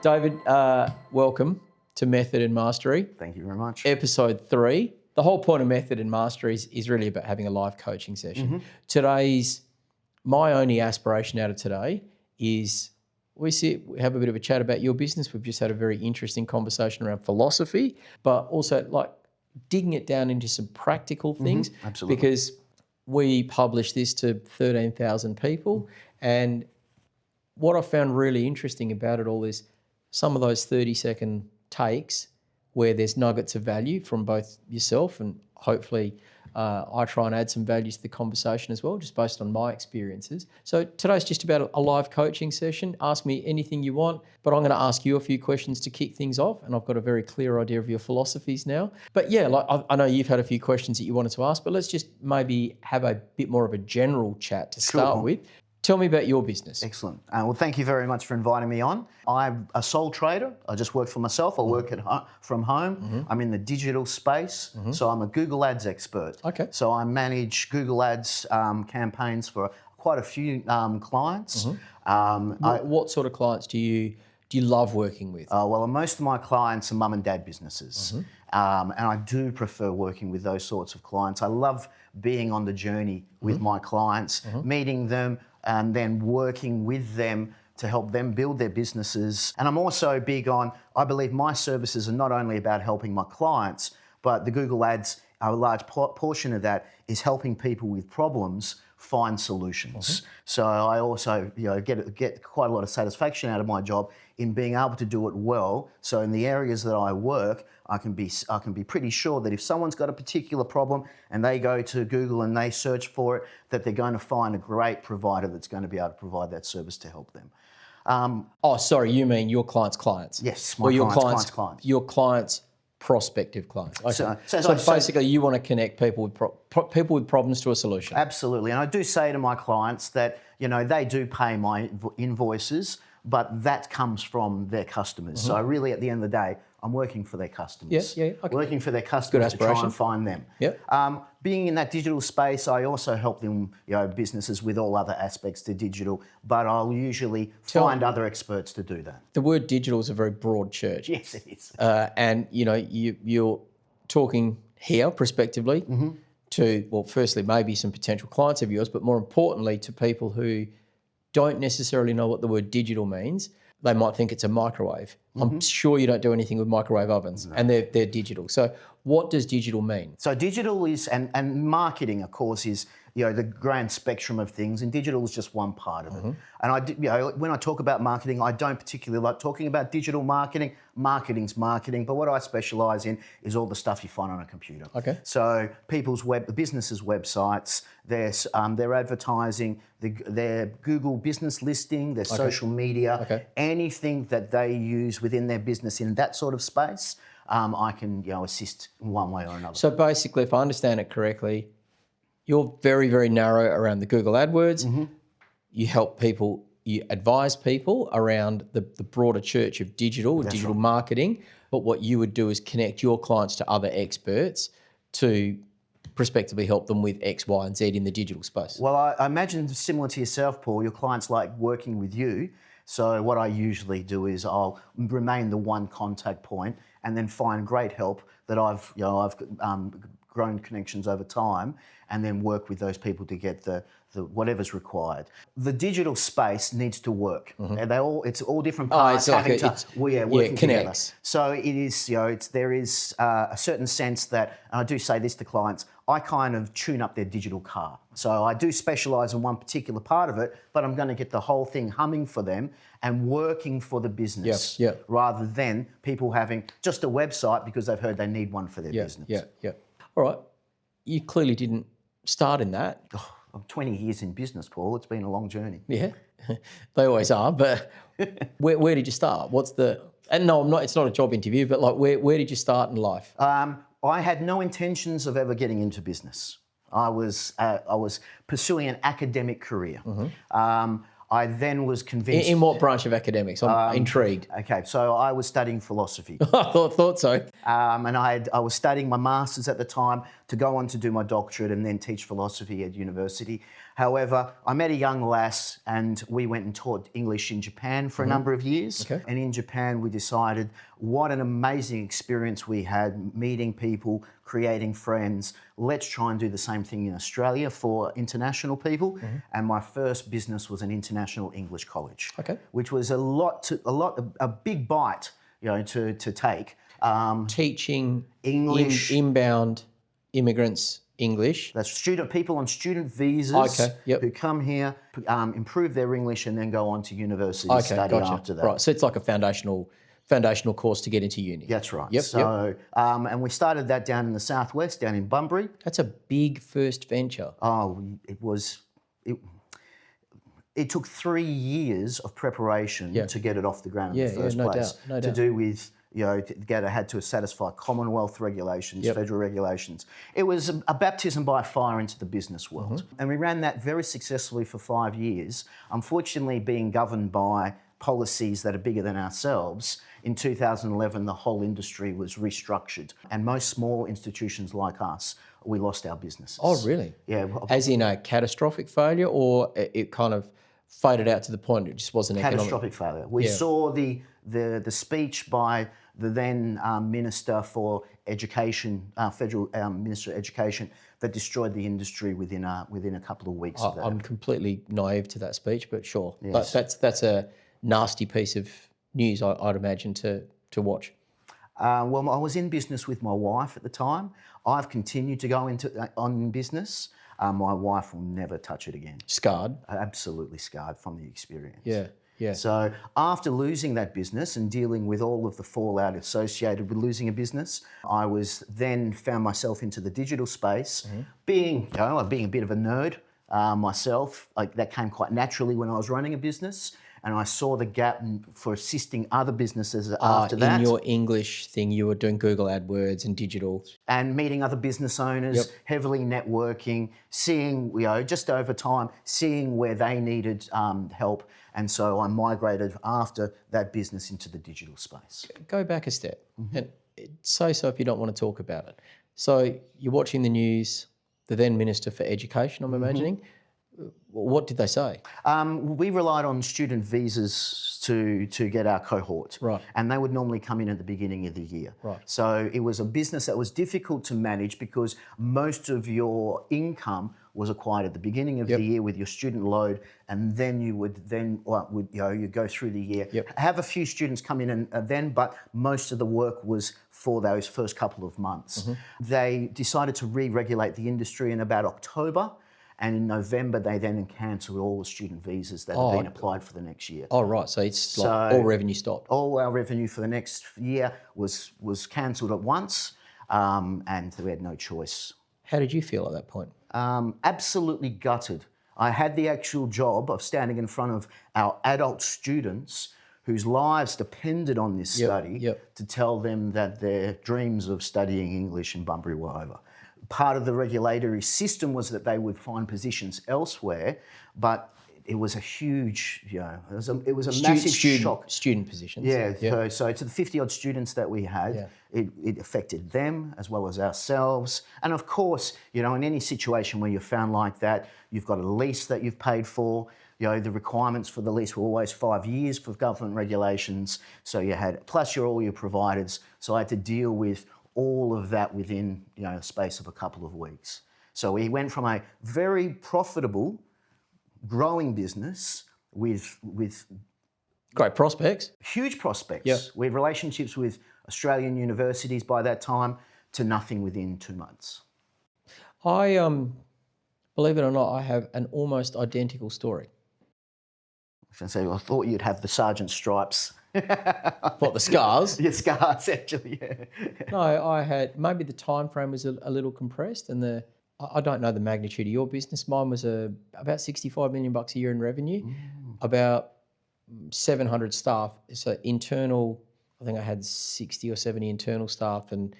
David, welcome to Method and Mastery. Thank you very much. Episode 3. The whole point of Method and Mastery is really about having a live coaching session. My only aspiration out of today is we have a bit of a chat about your business. We've just had a very interesting conversation around philosophy, but also like digging it down into some practical things. Absolutely. Because we publish this to 13,000 people, and what I found really interesting about it all is some of those 30-second takes where there's nuggets of value from both yourself and hopefully I try and add some value to the conversation as well, just based on my experiences. So today's just about a live coaching session. Ask me anything you want, but I'm going to ask you a few questions to kick things off, and I've got a very clear idea of your philosophies now. But yeah, like I know you've had a few questions that you wanted to ask, but let's just maybe have a bit more of a general chat to start with. Tell me about your business. Excellent. Well, thank you very much for inviting me on. I'm a sole trader. I just work for myself. I work from home. I'm in the digital space, so I'm a Google Ads expert. Okay. So I manage Google Ads campaigns for quite a few clients. What sort of clients do you love working with? Well, most of my clients are mum and dad businesses, and I do prefer working with those sorts of clients. I love being on the journey with my clients, meeting them, and then working with them to help them build their businesses. And I'm also big on, I believe my services are not only about helping my clients, but the Google Ads, a large portion of that is helping people with problems find solutions. So I also get quite a lot of satisfaction out of my job in being able to do it well. So in the areas that I work, I can be pretty sure that if someone's got a particular problem and they go to Google and they search for it, that they're going to find a great provider that's going to be able to provide that service to help them. You mean your clients' clients? Yes, my clients' clients. Your clients' prospective clients. Okay. So basically, you want to connect people with problems to a solution. Absolutely, and I do say to my clients that they do pay my invoices, but that comes from their customers. So really, at the end of the day, I'm working for their customers. Okay. Working for their customers to try and find them. Being in that digital space, I also help them, businesses with all other aspects to digital, but I'll usually find other experts to do that. The word digital is a very broad church. Yes, it is. And you're talking here prospectively to, well, firstly, maybe some potential clients of yours, but more importantly to people who don't necessarily know what the word digital means. They might think it's a microwave. I'm sure you don't do anything with microwave ovens, and they're digital. So what does digital mean? So digital is, and marketing, of course, is the grand spectrum of things, and digital is just one part of it. And when I talk about marketing, I don't particularly like talking about digital marketing. Marketing's marketing, but what I specialise in is all the stuff you find on a computer. Okay. So people's businesses' websites, their advertising, their Google business listing, their social media, anything that they use within their business in that sort of space, I can assist in one way or another. So basically, if I understand it correctly, you're very, very narrow around the Google AdWords. You help people, you advise people around the broader church of digital marketing. But what you would do is connect your clients to other experts to prospectively help them with X, Y, and Z in the digital space. Well, I imagine similar to yourself, Paul, your clients like working with you. So what I usually do is I'll remain the one contact point and then find great help that I've grown connections over time, and then work with those people to get the whatever's required. The digital space needs to work. And it's all different parts working together. So it is, there is a certain sense that, and I do say this to clients, I kind of tune up their digital car. So I do specialise in one particular part of it, but I'm going to get the whole thing humming for them and working for the business, rather than people having just a website because they've heard they need one for their business. All right. You clearly didn't start in that. I'm 20 years in business, Paul. It's been a long journey. Yeah, they always are. But where did you start? And no, I'm not. It's not a job interview, but like, where did you start in life? I had no intentions of ever getting into business. I was pursuing an academic career. I then was In, convinced. in what branch of academics? I'm intrigued. Okay, so I was studying philosophy. I thought so. And I was studying my master's at the time to go on to do my doctorate and then teach philosophy at university. However, I met a young lass and we went and taught English in Japan for a number of years. Okay. And in Japan, we decided what an amazing experience we had meeting people, creating friends. Let's try and do the same thing in Australia for international people. And my first business was an international English college, Okay. which was a big bite, to take. Teaching English. inbound immigrants English. That's people on student visas Okay, yep. who come here, improve their English, and then go on to university Okay, study gotcha. after that. Right, so it's like a foundational course to get into uni. That's right. Yep, So, and we started that down in the southwest, down in Bunbury. That's a big first venture. Oh, it took 3 years of preparation to get it off the ground in the first no place. doubt, no to doubt. do with, had to satisfy Commonwealth regulations, federal regulations. It was a baptism by fire into the business world. And we ran that very successfully for 5 years. Unfortunately, being governed by policies that are bigger than ourselves, in 2011, the whole industry was restructured. And most small institutions like us, we lost our businesses. Oh, really? Yeah. As in a catastrophic failure, or it kind of faded out to the point it just wasn't economic? Catastrophic failure. We saw the speech by the then Minister for Education, Federal Minister of Education, that destroyed the industry within a couple of weeks of that. I'm completely naive to that speech, but sure. Yes. That's a nasty piece of news, I'd imagine, to watch. Well, I was in business with my wife at the time. I've continued to go on business. My wife will never touch it again. Scarred? Absolutely scarred from the experience. Yeah, yeah. So after losing that business and dealing with all of the fallout associated with losing a business, I was then found myself into the digital space, being a bit of a nerd myself. Like that came quite naturally when I was running a business. And I saw the gap for assisting other businesses after that. In your English thing, you were doing Google AdWords and digital. And meeting other business owners, heavily networking, seeing, just over time, seeing where they needed help. And so I migrated after that business into the digital space. Go back a step and say so if you don't want to talk about it. So you're watching the news, the then Minister for Education, I'm imagining. What did they say? We relied on student visas to get our cohort. Right. And they would normally come in at the beginning of the year. Right. So it was a business that was difficult to manage because most of your income was acquired at the beginning of the year with your student load, and then you would you go through the year. Have a few students come in and then, but most of the work was for those first couple of months. They decided to re-regulate the industry in about October. And in November, they then cancelled all the student visas that had been applied for the next year. Oh, right. So it's like all revenue stopped. All our revenue for the next year was cancelled at once, and we had no choice. How did you feel at that point? Absolutely gutted. I had the actual job of standing in front of our adult students whose lives depended on this study to tell them that their dreams of studying English in Bunbury were over. Part of the regulatory system was that they would find positions elsewhere, but it was a huge, it was a massive shock. Student positions. Yeah. So to the 50-odd students that we had, it affected them as well as ourselves. And of course, in any situation where you're found like that, you've got a lease that you've paid for. The requirements for the lease were always 5 years for government regulations. So you had, plus all your providers. So I had to deal with all of that within a space of a couple of weeks. So we went from a very profitable, growing business with great prospects, huge prospects, with relationships with Australian universities by that time, to nothing within 2 months. I believe it or not, I have an almost identical story. I was going to say, I thought you'd have the sergeant stripes. What, the scars? Your scars, actually, yeah. No, I had, maybe the time frame was a little compressed, and I don't know the magnitude of your business. Mine was about $65 million a year in revenue, about 700 staff. So internal, I think I had 60 or 70 internal staff and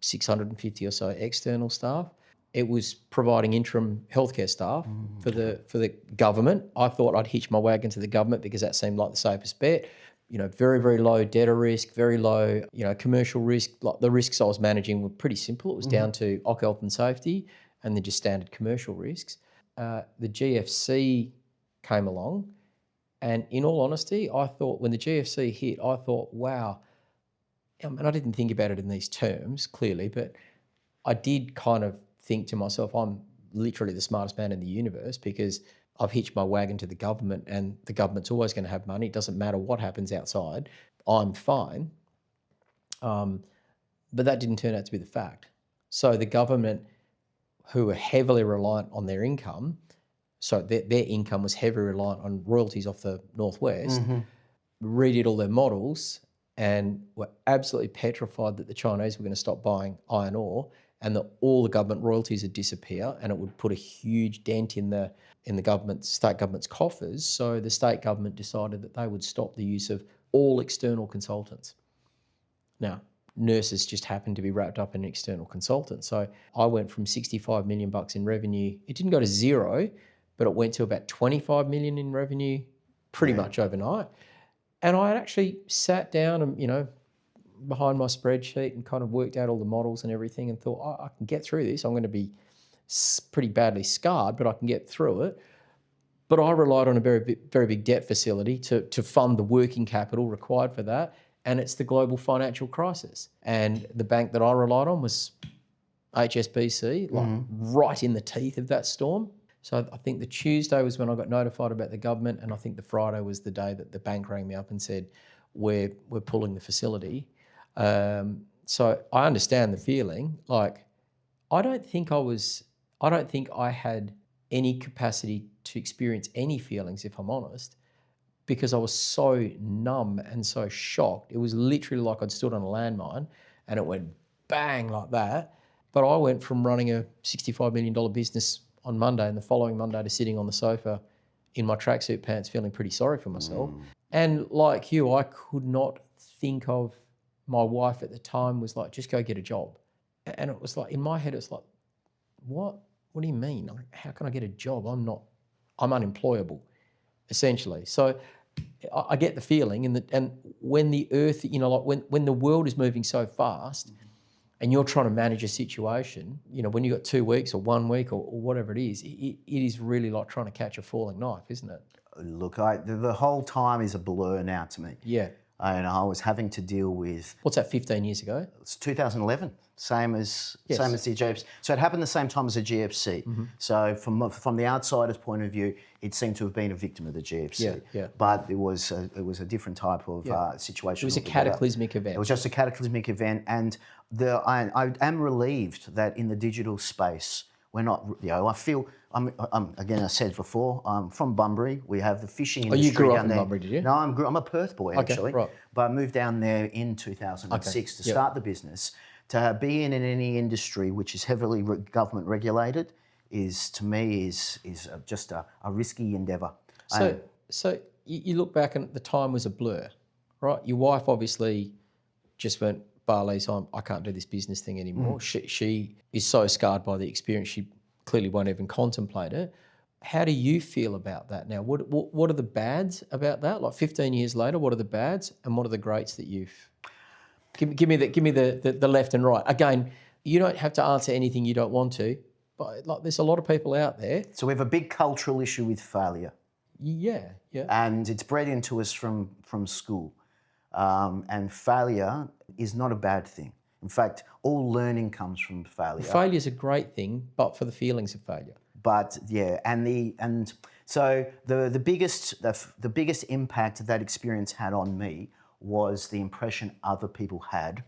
650 or so external staff. it was providing interim healthcare staff for the government. I thought I'd hitch my wagon to the government because that seemed like the safest bet. Very, very low debtor risk, very low, commercial risk. Like the risks I was managing were pretty simple. It was down to occ health and safety and then just standard commercial risks. The GFC came along, and in all honesty, I thought when the GFC hit, I thought, wow. And I didn't think about it in these terms, clearly, but I did kind of think to myself, I'm literally the smartest man in the universe because I've hitched my wagon to the government and the government's always going to have money. It doesn't matter what happens outside. I'm fine. But that didn't turn out to be the fact. So the government, who are heavily reliant on their income, so their income was heavily reliant on royalties off the Northwest, redid all their models and were absolutely petrified that the Chinese were going to stop buying iron ore and that all the government royalties would disappear and it would put a huge dent in the state government's coffers. So the state government decided that they would stop the use of all external consultants. Now, nurses just happened to be wrapped up in an external consultant. So I went from $65 million in revenue. It didn't go to zero, but it went to about 25 million in revenue pretty much overnight. And I had actually sat down and, behind my spreadsheet and kind of worked out all the models and everything and thought, I can get through this. I'm going to be pretty badly scarred, but I can get through it. But I relied on a very big debt facility to fund the working capital required for that. And it's the global financial crisis. And the bank that I relied on was HSBC, right in the teeth of that storm. So I think the Tuesday was when I got notified about the government, and I think the Friday was the day that the bank rang me up and said, we're pulling the facility. So I understand the feeling. Like, I don't think I had any capacity to experience any feelings, if I'm honest, because I was so numb and so shocked. It was literally like I'd stood on a landmine and it went bang like that. But I went from running a $65 million business on Monday and the following Monday to sitting on the sofa in my tracksuit pants feeling pretty sorry for myself. And like you, I could not think of, my wife at the time was like, just go get a job. And it was like, in my head, it's like, what do you mean? Like, how can I get a job? I'm unemployable, essentially. So I get the feeling, and when the earth, like when the world is moving so fast and you're trying to manage a situation, when you've got 2 weeks or 1 week or whatever it is really like trying to catch a falling knife, isn't it? Look, the whole time is a blur now to me. Yeah. And I was having to deal with... What's that, 15 years ago? It's 2011, same as the GFC. So it happened the same time as the GFC. So from the outsider's point of view, it seemed to have been a victim of the GFC. Yeah. But it was a different type of situation. It was a cataclysmic event. It was just a cataclysmic event, and I am relieved that in the digital space, we're not. I feel. Again, I said before, I'm from Bunbury. We have the fishing industry. You grew up down in there. Bunbury, did you? No, I'm a Perth boy actually. Right. But I moved down there in 2006 to start the business. To be in any industry which is heavily government regulated is, to me, just a risky endeavour. So you look back and the time was a blur, right? Your wife obviously just went, Barley's, I can't do this business thing anymore. She is so scarred by the experience, she clearly won't even contemplate it. How do you feel about that now? What are the bads about that? Like 15 years later, what are the bads and what are the greats that you've... Give me the left and right. Again, you don't have to answer anything you don't want to, but like there's a lot of people out there. So we have a big cultural issue with failure. Yeah. And it's bred into us from school. And failure is not a bad thing. In fact, all learning comes from failure. Failure is a great thing, but for the feelings of failure. But yeah, and so the biggest impact that experience had on me was the impression other people had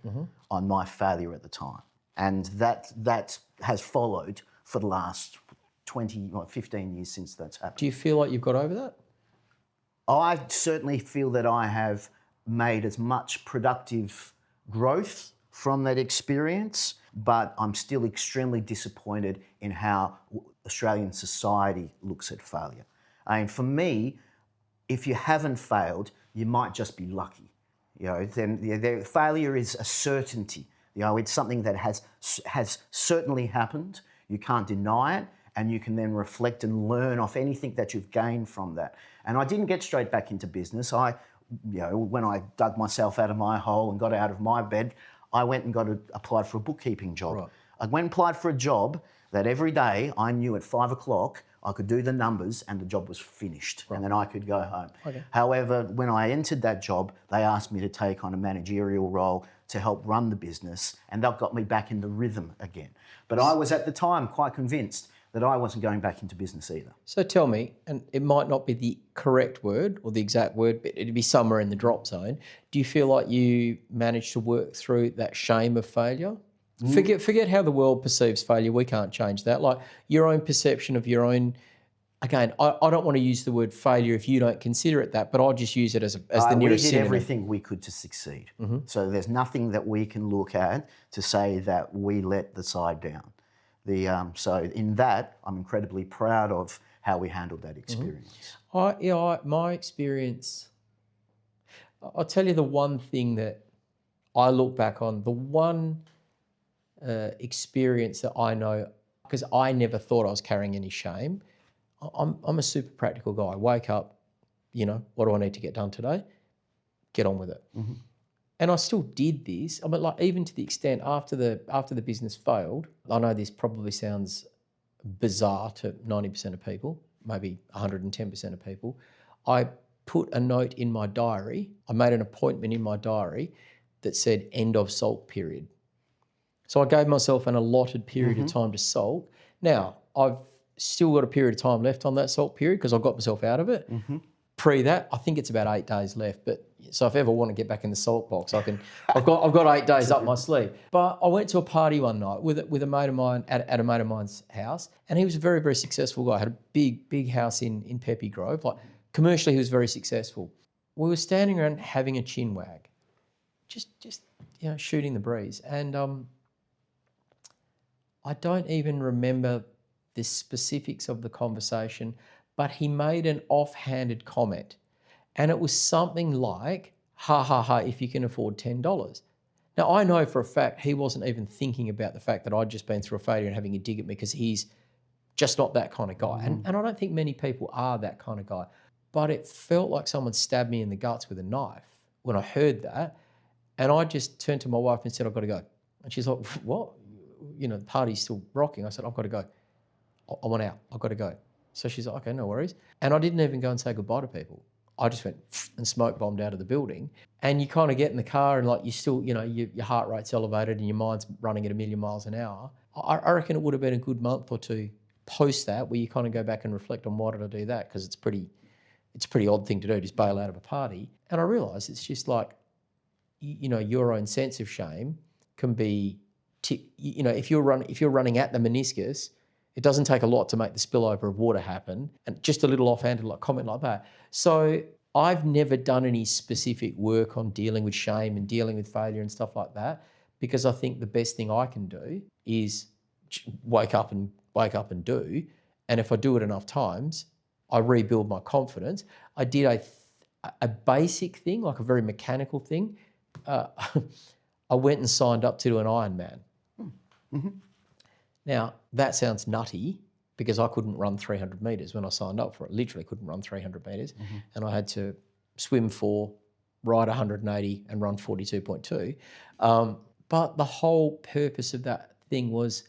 on my failure at the time, and that has followed for the last 15 years since that's happened. Do you feel like you've got over that? I certainly feel that I have made as much productive growth from that experience, but I'm still extremely disappointed in how Australian society looks at failure. I mean, for me, if you haven't failed, you might just be lucky. Failure is a certainty. It's something that has certainly happened, You can't deny it, and you can then reflect and learn off anything that you've gained from that. And I didn't get straight back into business. When I dug myself out of my hole and got out of my bed, I went and applied for a bookkeeping job. Right. I went and applied for a job that every day I knew at 5 o'clock I could do the numbers and the job was finished, and then I could go home. Okay. However, when I entered that job, they asked me to take on a managerial role to help run the business, and that got me back in the rhythm again. But I was at the time quite convinced that I wasn't going back into business either. So tell me, and it might not be the correct word or the exact word, but it'd be somewhere in the drop zone. Do you feel like you managed to work through that shame of failure? Forget how the world perceives failure. We can't change that. Like your own perception of your own. Again, I don't want to use the word failure if you don't consider it that, but I'll just use it as the nearest We did synonym. everything we could to succeed. So there's nothing that we can look at to say that we let the side down. So in that, I'm incredibly proud of how we handled that experience. My experience, I'll tell you the one thing that I look back on, the one experience that I know, because I never thought I was carrying any shame. I'm a super practical guy. Wake up, what do I need to get done today? Get on with it. And I still did this. I mean, like even to the extent after the business failed, I know this probably sounds bizarre to 90% of people, maybe 110% of people. I put a note in my diary. I made an appointment in my diary that said end of sulk period. So I gave myself an allotted period of time to sulk. Now, I've still got a period of time left on that sulk period because I got myself out of it. Pre that, I think it's about 8 days left. But so if I ever want to get back in the sulk box, I can. I've got 8 days up my sleeve. But I went to a party one night with a mate of mine at a mate of mine's house, and he was a very, very successful guy. Had a big house in Peppy Grove. Like commercially, he was very successful. We were standing around having a chin wag, just shooting the breeze, and I don't even remember the specifics of the conversation, but he made an offhanded comment. And it was something like, ha, ha, ha, if you can afford $10. Now, I know for a fact he wasn't even thinking about the fact that I'd just been through a failure and having a dig at me because he's just not that kind of guy. And I don't think many people are that kind of guy. But it felt like someone stabbed me in the guts with a knife when I heard that. And I just turned to my wife and said, I've got to go. And she's like, what? The party's still rocking. I said, I've got to go. I want out. I've got to go. So she's like, okay, no worries. And I didn't even go and say goodbye to people. I just went and smoke bombed out of the building. And you kind of get in the car and like you still, your heart rate's elevated and your mind's running at 1,000,000 miles an hour. I reckon it would have been a good month or two post that where you kind of go back and reflect on why did I do that? Because it's a pretty odd thing to do, just bail out of a party. And I realised it's just like, your own sense of shame can be, if you're running at the meniscus, it doesn't take a lot to make the spillover of water happen, and just a little offhanded comment like that. So I've never done any specific work on dealing with shame and dealing with failure and stuff like that, because I think the best thing I can do is wake up and do. And if I do it enough times, I rebuild my confidence. I did a basic thing, like a very mechanical thing. I went and signed up to do an Ironman. Now, that sounds nutty because I couldn't run 300 metres when I signed up for it. Literally couldn't run 300 metres. And I had to swim 4, ride 180 and run 42.2. But the whole purpose of that thing was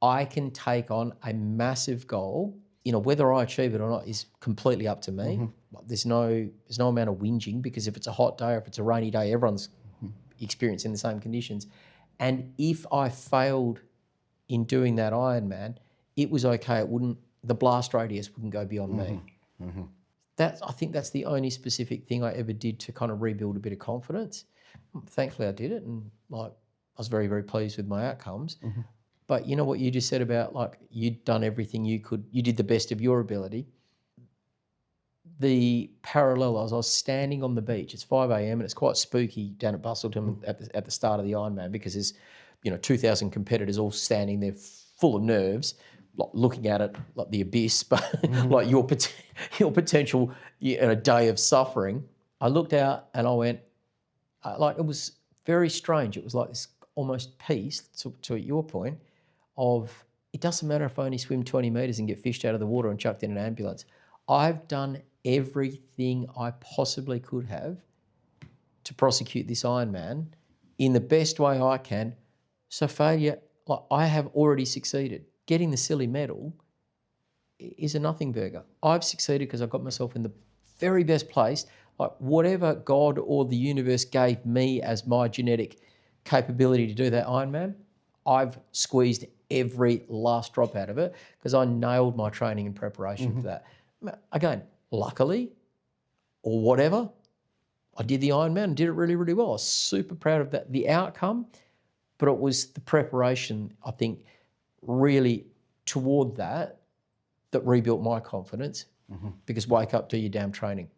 I can take on a massive goal. Whether I achieve it or not is completely up to me. There's no amount of whinging because if it's a hot day or if it's a rainy day, everyone's experiencing the same conditions. And if I failed in doing that Ironman, it was okay. The blast radius wouldn't go beyond me. I think that's the only specific thing I ever did to kind of rebuild a bit of confidence. Thankfully, I did it, and I was very, very pleased with my outcomes. But you know what you just said about like you'd done everything you could, you did the best of your ability. The parallel, I was standing on the beach. It's 5 a.m. and it's quite spooky down at Bustleton at the start of the Ironman because there's 2,000 competitors all standing there full of nerves, like looking at it like the abyss, but like your potential in a day of suffering. I looked out and I went, it was very strange. It was like this almost peace, to your point, of it doesn't matter if I only swim 20 metres and get fished out of the water and chucked in an ambulance. I've done everything I possibly could have to prosecute this Ironman in the best way I can. So failure, like, I have already succeeded. Getting the silly medal is a nothing burger. I've succeeded because I got myself in the very best place. Like, whatever God or the universe gave me as my genetic capability to do that Ironman, I've squeezed every last drop out of it because I nailed my training and preparation for that. Again, luckily or whatever, I did the Ironman and did it really, really well. I was super proud of that, the outcome, but it was the preparation, I think, really toward that rebuilt my confidence because wake up, do your damn training.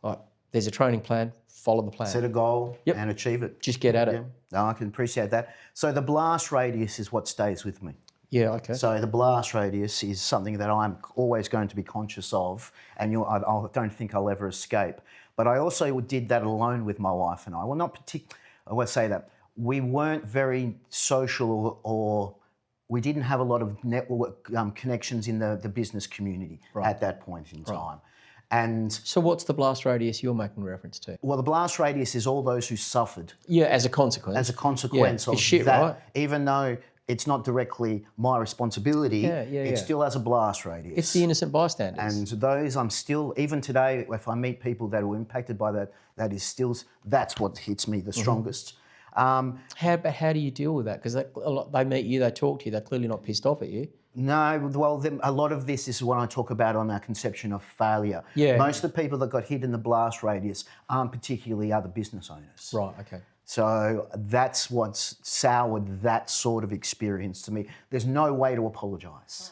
Like, there's a training plan, follow the plan. Set a goal and achieve it. Just get at it. Yeah. No, I can appreciate that. So the blast radius is what stays with me. Yeah, okay. So the blast radius is something that I'm always going to be conscious of, and I don't think I'll ever escape. But I also did that alone with my wife and I. Well, not particularly, I would say that we weren't very social or we didn't have a lot of network connections in the business community at that point in time. And so what's the blast radius you're making reference to? well, the blast radius is all those who suffered. Yeah, as a consequence. As a consequence of shit, that, right? even though it's not directly my responsibility, it still has a blast radius. It's the innocent bystanders. And those I'm still, even today, if I meet people that were impacted by that, that's what hits me the strongest. How do you deal with that? Because they meet you, they talk to you, they're clearly not pissed off at you. No, well, a lot of this is what I talk about on our conception of failure. Yeah. Most of the people that got hit in the blast radius aren't particularly other business owners. Right, okay. So that's what's soured that sort of experience to me. There's no way to apologise.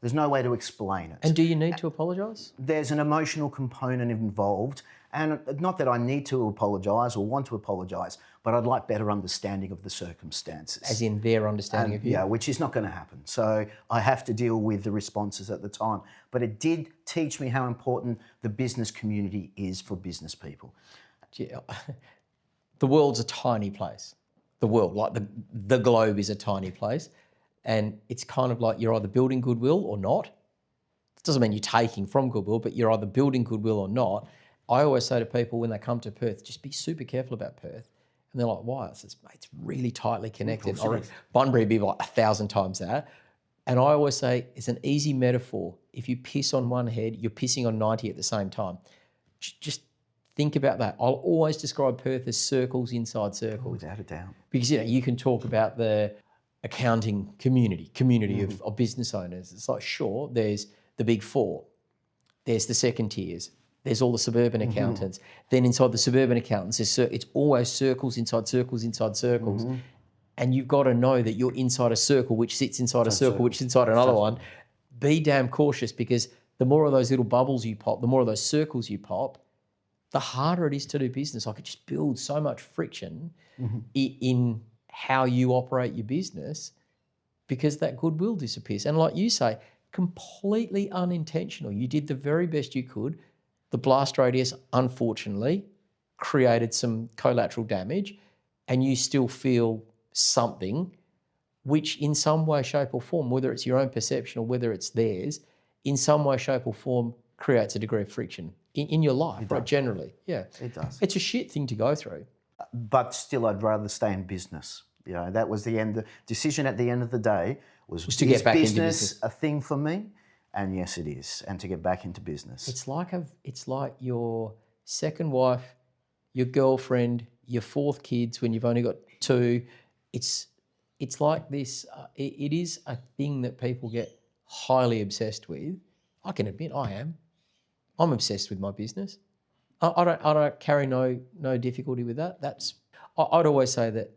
There's no way to explain it. And do you need to apologise? There's an emotional component involved, and not that I need to apologise or want to apologise, but I'd like better understanding of the circumstances. As in their understanding of you? Yeah, which is not going to happen. So I have to deal with the responses at the time. But it did teach me how important the business community is for business people. Yeah. The world's a tiny place. The world, like the globe is a tiny place. And it's kind of like you're either building goodwill or not. It doesn't mean you're taking from goodwill, but you're either building goodwill or not. I always say to people when they come to Perth, just be super careful about Perth. And they're like, why? It's really tightly connected. Bunbury would be like 1,000 times that. And I always say it's an easy metaphor. If you piss on one head, you're pissing on 90 at the same time. Just think about that. I'll always describe Perth as circles inside circles. Without a doubt. Because, you can talk about the accounting community of business owners. It's like, sure, there's the big four. There's the second tiers. There's all the suburban accountants. Then inside the suburban accountants, it's always circles inside circles inside circles. And you've got to know that you're inside a circle, which sits inside a circle, which sits inside another one. Be damn cautious, because the more of those little bubbles you pop, the more of those circles you pop, the harder it is to do business. Like, it just builds so much friction in how you operate your business, because that goodwill disappears. And like you say, completely unintentional. You did the very best you could. The blast radius, unfortunately, created some collateral damage, and you still feel something which in some way, shape or form, whether it's your own perception or whether it's theirs, in some way, shape or form creates a degree of friction in your life, right? Generally, yeah. It does. It's a shit thing to go through. But still, I'd rather stay in business. That was the end. The decision at the end of the day was to get back into business. A thing for me? And yes, it is. And to get back into business. It's like your second wife, your girlfriend, your fourth kids when you've only got two. It's like this. It is a thing that people get highly obsessed with. I can admit I am. I'm obsessed with my business. I don't carry no difficulty with that. I'd always say that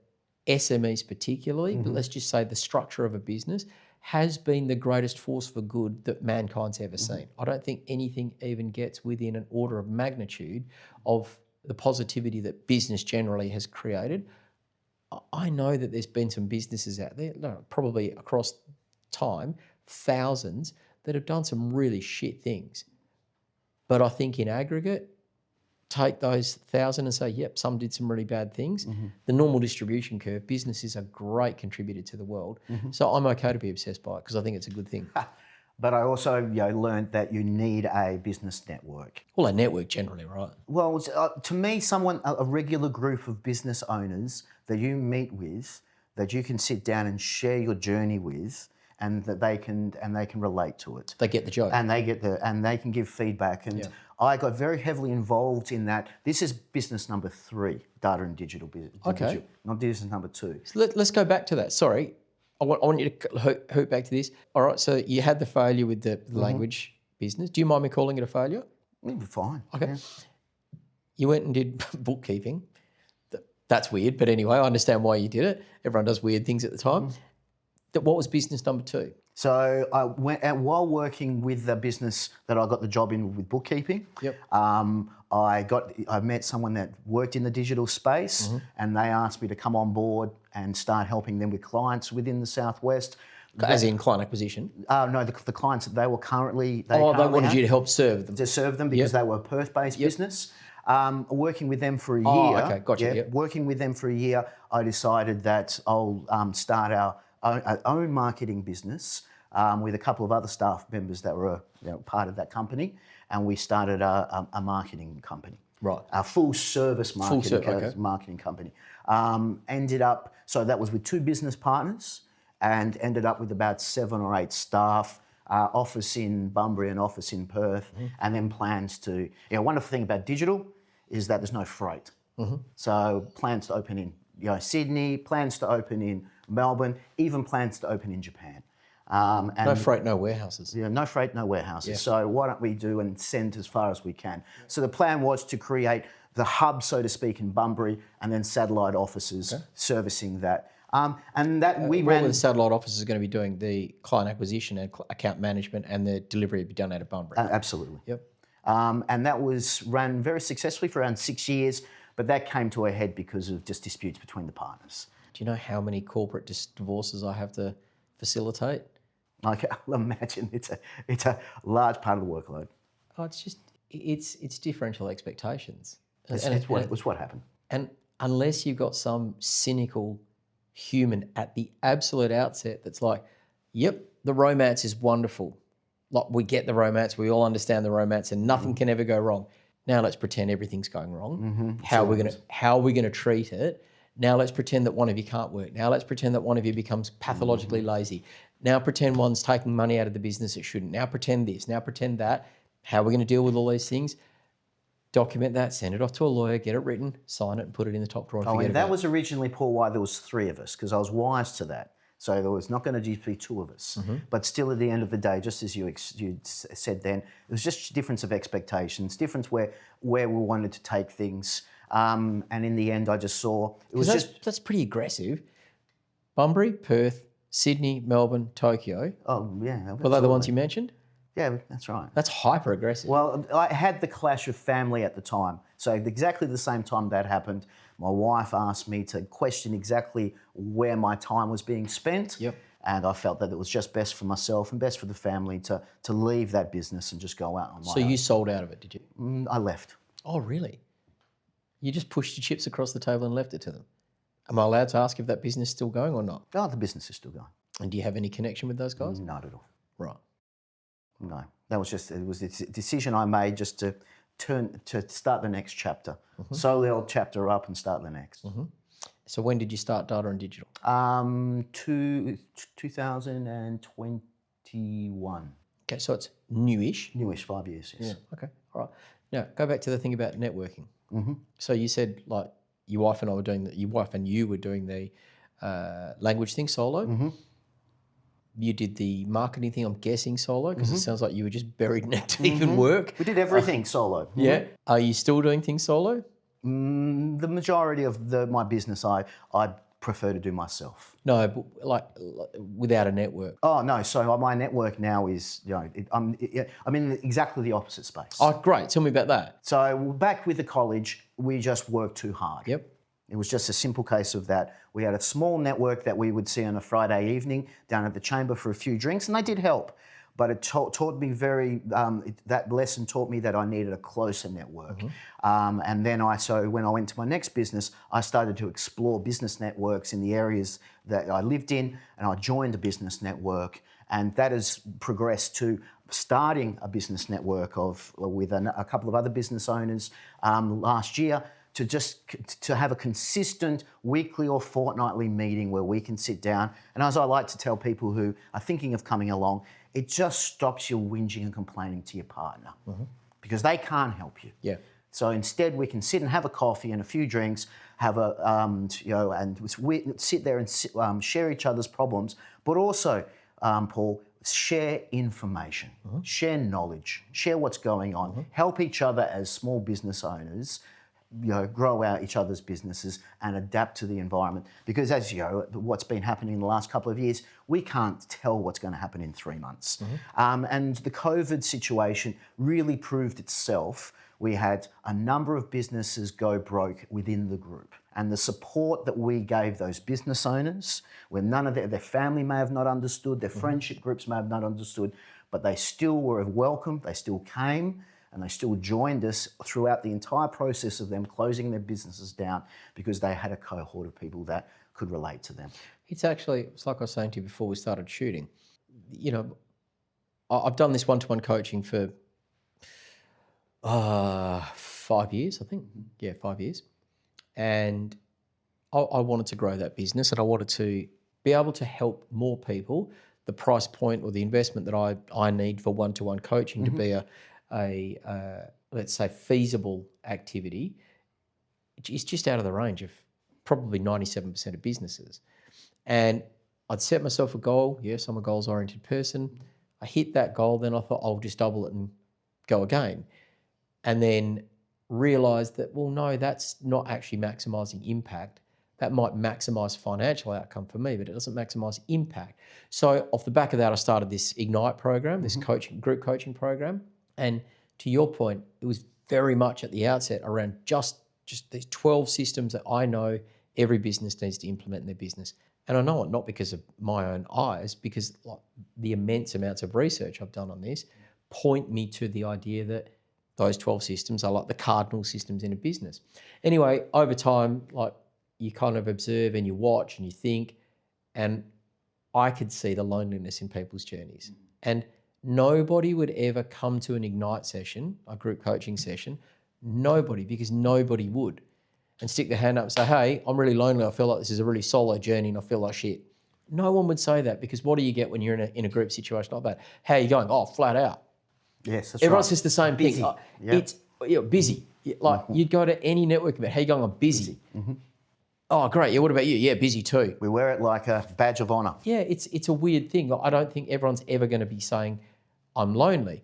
SMEs particularly, but let's just say the structure of a business has been the greatest force for good that mankind's ever seen. I don't think anything even gets within an order of magnitude of the positivity that business generally has created. I know that there's been some businesses out there, probably across time, thousands, that have done some really shit things. But I think in aggregate, take those 1,000 and say, yep, some did some really bad things. The normal distribution curve, business is a great contributor to the world. So I'm okay to be obsessed by it because I think it's a good thing. But I also learned that you need a business network. Well, a network generally, right? Well, to me, a regular group of business owners that you meet with, that you can sit down and share your journey with, and that they can relate to it. They get the joke. And they can give feedback. And I got very heavily involved in that. This is business number 3, data and digital business. Okay. Not business number 2. So let's go back to that. Sorry, I want you to hoop back to this. All right, so you had the failure with the language business. Do you mind me calling it a failure? Fine. Okay. Yeah. You went and did bookkeeping. That's weird, but anyway, I understand why you did it. Everyone does weird things at the time. What was business number 2? So I went while working with the business that I got the job in with bookkeeping. Yep. I met someone that worked in the digital space, and they asked me to come on board and start helping them with clients within the Southwest. As in client acquisition? No, the clients that they wanted you to help serve them. to serve them because they were a Perth-based business. Working with them for a year. Oh, okay, gotcha. Working with them for a year, I decided that I'll start our own marketing business with a couple of other staff members that were part of that company, and we started a marketing company. Right. A full service marketing company. So that was with 2 business partners, and ended up with about 7 or 8 staff, office in Bunbury and office in Perth, and then plans to, wonderful thing about digital is that there's no freight. So plans to open in Sydney, plans to open in Melbourne, even plans to open in Japan. And No freight, no warehouses. no freight, no warehouses. So why don't we do and send as far as we can? So the plan was to create the hub, so to speak, in Bunbury, and then satellite offices servicing that. And that we Where ran. were the satellite offices going to be doing the client acquisition and account management, and the delivery would be done out of Bunbury? Absolutely. Yep. And that was ran very successfully for around 6 years, but that came to a head because of just disputes between the partners. Do you know how many corporate divorces I have to facilitate? I can imagine it's a large part of the workload. Oh, it's differential expectations. It's what happened. And unless you've got some cynical human at the absolute outset that's like, yep, the romance is wonderful. Like, we get the romance, we all understand the romance, and nothing can ever go wrong. Now let's pretend everything's going wrong. How are we gonna treat it? Now let's pretend that one of you can't work. Now let's pretend that one of you becomes pathologically lazy. Now pretend one's taking money out of the business it shouldn't. Now pretend this. Now pretend that. How are we going to deal with all these things? Document that, send it off to a lawyer, get it written, sign it, and put it in the top drawer and forget And about that was originally, Paul, why there was 3 of us, because I was wise to that. So there was not going to just be 2 of us. But still, at the end of the day, just as you said then, it was just difference of expectations, difference where we wanted to take things. And in the end, I just saw it was that's pretty aggressive. Bunbury, Perth, Sydney, Melbourne, Tokyo. Oh yeah. Were they the ones you mentioned? Yeah, that's right. That's hyper aggressive. Well, I had the clash of family at the time. So exactly the same time that happened, my wife asked me to question exactly where my time was being spent. Yep. And I felt that it was just best for myself and best for the family to leave that business and just go out on my So own. you sold out of it, did you? I left. Oh, really? You just pushed your chips across the table and left it to them? Am I allowed to ask if that business is still going or not? Oh, the business is still going. And do you have any connection with those guys? Not at all. Right. No. That was just, it was a decision I made just to start the next chapter. Sew the old chapter up and start the next. So when did you start Data and Digital? 2021. Okay, so it's newish. Newish, 5 years, yes. Yeah. Okay. All right. Now go back to the thing about networking. So you said like your wife and you were doing the language thing solo. You did the marketing thing, I'm guessing, solo, because it sounds like you were just buried in it to even work. We did everything solo. Yeah. Are you still doing things solo? The majority of my business, I prefer to do myself. No, but like without a network. Oh no! So my network now is, I'm in exactly the opposite space. Oh, great! Tell me about that. So back with the college, we just worked too hard. Yep. It was just a simple case of that. We had a small network that we would see on a Friday evening down at the chamber for a few drinks, and they did help. but it taught me that lesson taught me that I needed a closer network. And then so when I went to my next business, I started to explore business networks in the areas that I lived in, and I joined a business network, and that has progressed to starting a business network with a couple of other business owners last year, to have a consistent weekly or fortnightly meeting where we can sit down. And as I like to tell people who are thinking of coming along, it just stops you whinging and complaining to your partner because they can't help you. Yeah. So instead, we can sit and have a coffee and a few drinks, have and sit there and share each other's problems, but also, Paul, share information, share knowledge, share what's going on, help each other as small business owners, grow out each other's businesses and adapt to the environment. Because as you know, what's been happening in the last couple of years, we can't tell what's going to happen in 3 months. And the COVID situation really proved itself. We had a number of businesses go broke within the group. And the support that we gave those business owners, when none of their family may have not understood, their friendship groups may have not understood, but they still were welcome, they still came, and they still joined us throughout the entire process of them closing their businesses down because they had a cohort of people that could relate to them. It's like I was saying to you before we started shooting, I've done this one-to-one coaching for 5 years, I think. Yeah, 5 years. And I wanted to grow that business, and I wanted to be able to help more people. The price point or the investment that I need for one-to-one coaching to be a let's say feasible activity is just out of the range of probably 97% of businesses. And I'd set myself a goal. Yes, I'm a goals-oriented person. I hit that goal, then I thought I'll just double it and go again. And then realised that, well, no, that's not actually maximising impact. That might maximise financial outcome for me, but it doesn't maximise impact. So off the back of that, I started this Ignite program, this group coaching program. And to your point, it was very much at the outset around just these 12 systems that I know every business needs to implement in their business. And I know it not because of my own eyes, because the immense amounts of research I've done on this point me to the idea that those 12 systems are like the cardinal systems in a business. Anyway, over time, you kind of observe and you watch and you think, and I could see the loneliness in people's journeys. And nobody would ever come to an Ignite session, a group coaching session, because nobody would, and stick their hand up and say, hey, I'm really lonely. I feel like this is a really solo journey and I feel like shit. No one would say that, because what do you get when you're in a group situation like that? How are you going? Oh, flat out. Yes, that's Everyone right. says the same Busy. thing. Yep. It's busy. You'd go to any network event. How you going? I'm busy. Oh, great. Yeah, what about you? Yeah, busy too. We wear it like a badge of honour. Yeah, it's a weird thing. I don't think everyone's ever going to be saying, I'm lonely.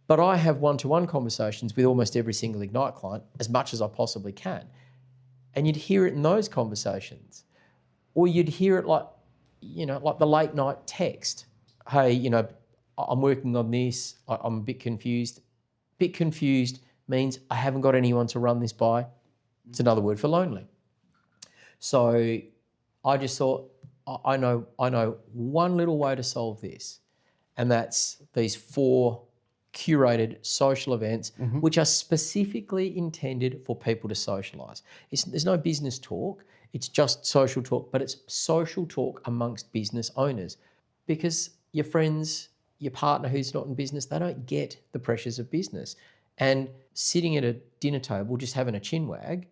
But I have one-to-one conversations with almost every single Ignite client, as much as I possibly can. And you'd hear it in those conversations. Or you'd hear it like the late night text. Hey, I'm working on this. I'm a bit confused. Bit confused means I haven't got anyone to run this by. It's another word for lonely. So I just thought, I know one little way to solve this, and that's these 4 curated social events, which are specifically intended for people to socialise. There's no business talk, it's just social talk, but it's social talk amongst business owners, because your friends, your partner who's not in business, they don't get the pressures of business. And sitting at a dinner table, just having a chin wag,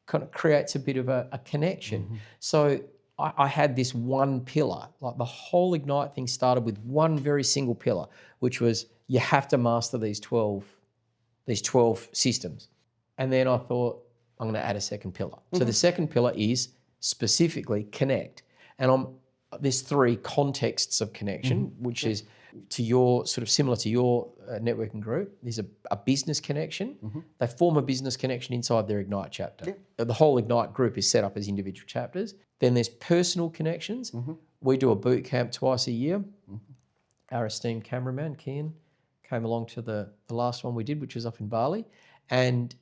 kind of creates a bit of a connection. So I had this one pillar, like the whole Ignite thing started with one very single pillar, which was you have to master these 12 systems. And then I thought, I'm going to add a second pillar. So the second pillar is specifically connect. And there's 3 contexts of connection, which is to your sort of similar to your networking group. There's a business connection. They form a business connection inside their Ignite chapter. The whole Ignite group is set up as individual chapters. Then there's personal connections. We do a boot camp twice a year. Our esteemed cameraman, Kian, came along to the last one we did, which was up in Bali. And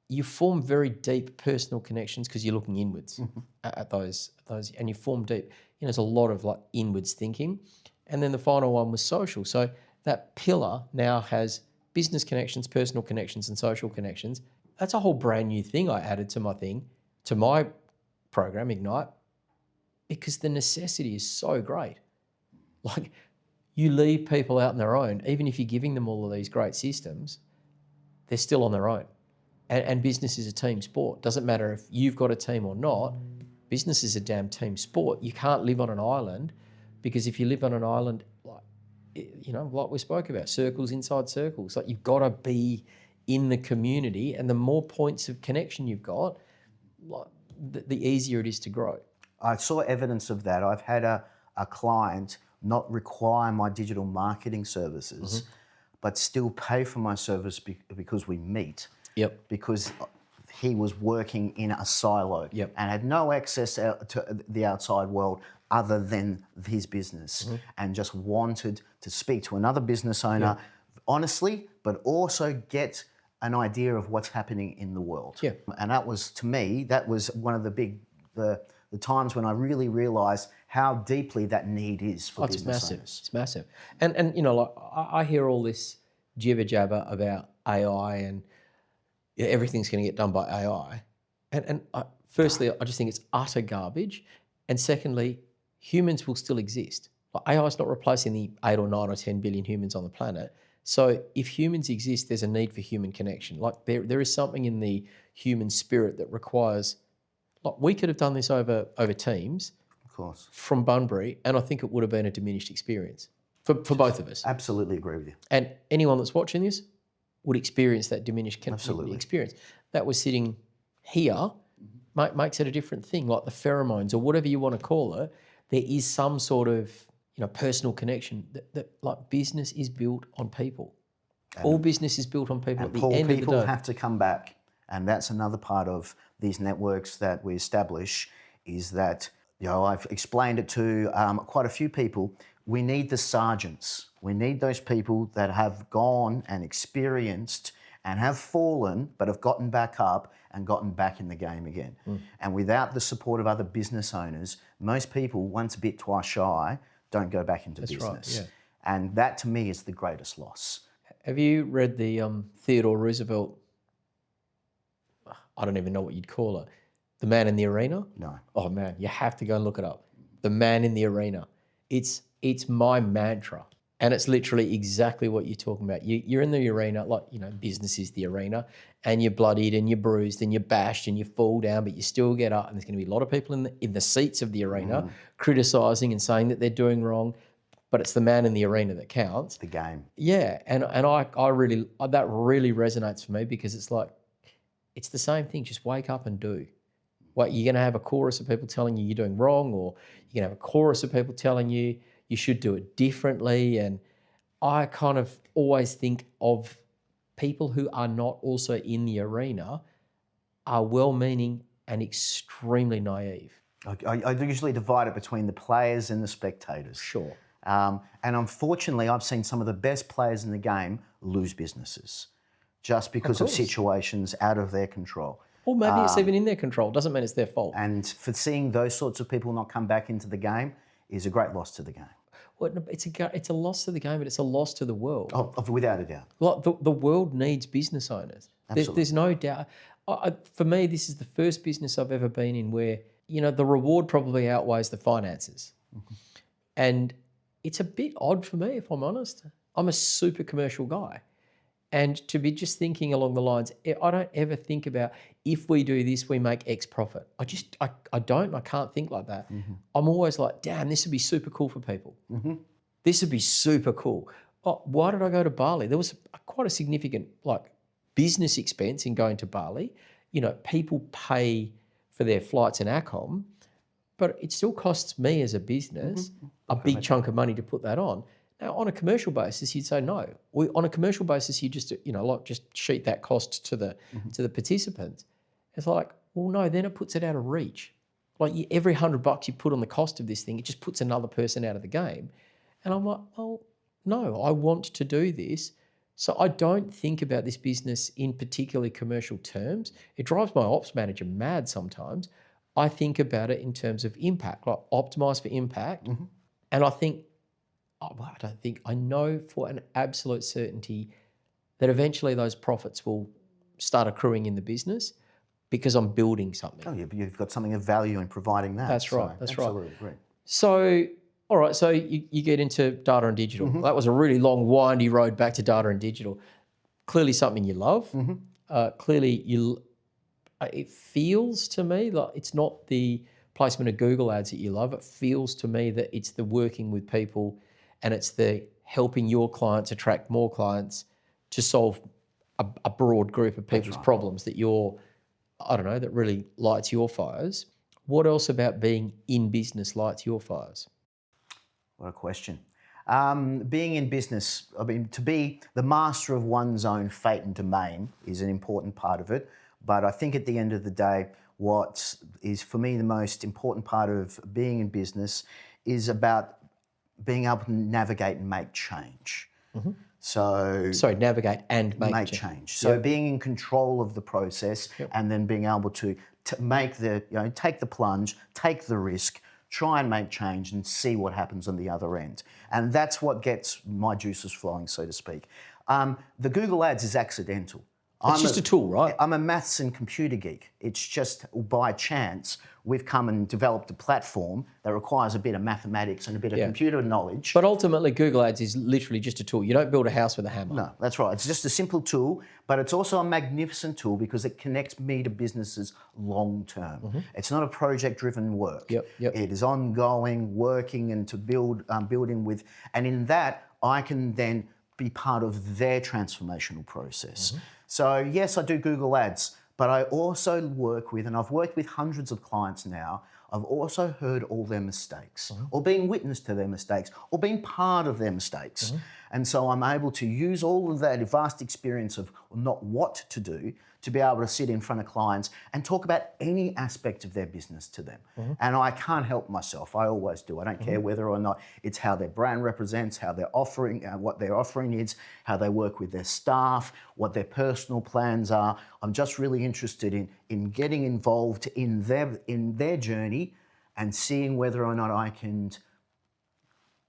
you form very deep personal connections because you're looking inwards at those, and you form deep. There's a lot of inwards thinking. And then the final one was social. So that pillar now has business connections, personal connections, and social connections. That's a whole brand new thing I added to my program, Ignite, because the necessity is so great. Like, you leave people out on their own, even if you're giving them all of these great systems, they're still on their own. And business is a team sport. Doesn't matter if you've got a team or not. Business is a damn team sport. You can't live on an island, because if you live on an island, like we spoke about, circles inside circles. Like, you've got to be in the community, and the more points of connection you've got, like, the easier it is to grow. I saw evidence of that. I've had a client not require my digital marketing services, but still pay for my service because we meet. Yep. Because he was working in a silo and had no access to the outside world other than his business, and just wanted to speak to another business owner honestly, but also get an idea of what's happening in the world. Yeah. And that was, to me, that was one of the times when I really realised how deeply that need is for business owners. It's massive. And like, I hear all this jibber jabber about AI and everything's going to get done by AI. And firstly, I just think it's utter garbage. And secondly, humans will still exist. Like, AI is not replacing the 8 or 9 or 10 billion humans on the planet. So if humans exist, there's a need for human connection. Like, there is something in the human spirit that requires, like, we could have done this over Teams, Of course. from Bunbury, and I think it would have been a diminished experience for both of us. Absolutely agree with you. And anyone that's watching this would experience that diminished experience. That was sitting here makes it a different thing, like the pheromones or whatever you want to call it. There is some sort of personal connection that like, business is built on people. All business is built on people. At the end of the day, people have to come back, and that's another part of these networks that we establish. Is that I've explained it to quite a few people. We need the sergeants. We need those people that have gone and experienced and have fallen, but have gotten back up and gotten back in the game again. And without the support of other business owners, most people, once bit, twice shy, don't go back into business. Right, yeah. And that, to me, is the greatest loss. Have you read the Theodore Roosevelt, I don't even know what you'd call it, The Man in the Arena? No. Oh man, you have to go and look it up. The Man in the Arena. It's my mantra. And it's literally exactly what you're talking about. You're in the arena, like, business is the arena, and you're bloodied and you're bruised and you're bashed and you fall down, but you still get up, and there's going to be a lot of people in the seats of the arena criticising and saying that they're doing wrong, but it's the man in the arena that counts. The game. Yeah, and I really, that really resonates for me, because it's like, it's the same thing, just wake up and do. What, you're going to have a chorus of people telling you you're doing wrong, or you're going to have a chorus of people telling you you should do it differently. And I kind of always think of people who are not also in the arena are well-meaning and extremely naive. I usually divide it between the players and the spectators. Sure. And unfortunately, I've seen some of the best players in the game lose businesses just because of situations out of their control. Or maybe it's even in their control. Doesn't mean it's their fault. And for seeing those sorts of people not come back into the game is a great loss to the game. Well, it's a loss to the game, but it's a loss to the world. Oh, without a doubt. Like, the world needs business owners. There's no doubt. For me, this is the first business I've ever been in where, the reward probably outweighs the finances. And it's a bit odd for me, if I'm honest. I'm a super commercial guy. And to be just thinking along the lines, I don't ever think about, if we do this, we make X profit. I can't think like that. I'm always like, damn, this would be super cool for people. This would be super cool. Oh, why did I go to Bali? There was quite a significant business expense in going to Bali. People pay for their flights and accom, but it still costs me as a business a big chunk of money to put that on. Now, on a commercial basis, you'd say no. On a commercial basis, you just just sheet that cost to the participants. It's like, well, no, then it puts it out of reach. Like, every $100 you put on the cost of this thing, it just puts another person out of the game. And I'm like, well, no, I want to do this. So I don't think about this business in particularly commercial terms. It drives my ops manager mad sometimes. I think about it in terms of impact, like optimize for impact. And I think well, I don't think, I know for an absolute certainty that eventually those profits will start accruing in the business because I'm building something. Oh, you've got something of value in providing that. That's right. That's absolutely great. So, all right, so you get into data and digital. That was a really long, windy road back to data and digital. Clearly something you love. Clearly it feels to me like it's not the placement of Google ads that you love. It feels to me that it's the working with people and it's the helping your clients attract more clients to solve a broad group of people's problems that that really lights your fires. What else about being in business lights your fires? What a question. Being in business, I mean, to be the master of one's own fate and domain is an important part of it. But I think at the end of the day, what is for me the most important part of being in business is about being able to navigate and make change. So Sorry, navigate and make change. So being in control of the process and then being able to make take the plunge, take the risk, try and make change and see what happens on the other end. And that's what gets my juices flowing, so to speak. The Google Ads is accidental. It's just a tool, right? I'm a maths and computer geek. It's just by chance we've come and developed a platform that requires a bit of mathematics and a bit of computer knowledge. But ultimately, Google Ads is literally just a tool. You don't build a house with a hammer. No, that's right. It's just a simple tool, but it's also a magnificent tool because it connects me to businesses long term. It's not a project-driven work. Yep. It is ongoing, working and to building with, and in that I can then be part of their transformational process. So yes, I do Google Ads, but I also work with, and I've worked with hundreds of clients now, I've also heard all their mistakes or been witness to their mistakes or been part of their mistakes. And so I'm able to use all of that vast experience of not what to do to be able to sit in front of clients and talk about any aspect of their business to them. And I can't help myself. I always do. I don't care whether or not it's how their brand represents, how they're offering, what their offering is, how they work with their staff, what their personal plans are. I'm just really interested in getting involved in their journey and seeing whether or not I can,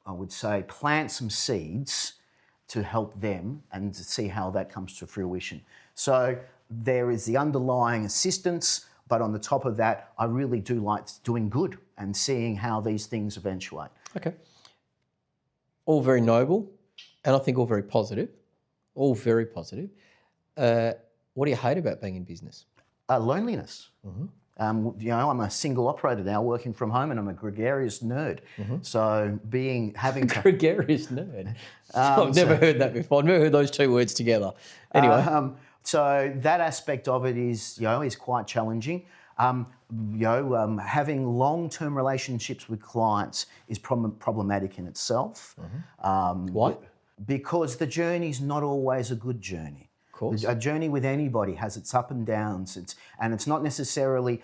I would say, plant some seeds to help them and to see how that comes to fruition. So there is the underlying assistance, but on the top of that, I really do like doing good and seeing how these things eventuate. Okay. All very noble, and I think all very positive. All very positive. What do you hate about being in business? Loneliness. I'm a single operator now, working from home, and I'm a gregarious nerd. So having to Gregarious nerd. I've never heard that before. I've never heard those two words together. Anyway. So that aspect of it is quite challenging. Having long-term relationships with clients is problematic in itself. Why? Because the journey's not always a good journey. Of course. A journey with anybody has its up and downs, and it's not necessarily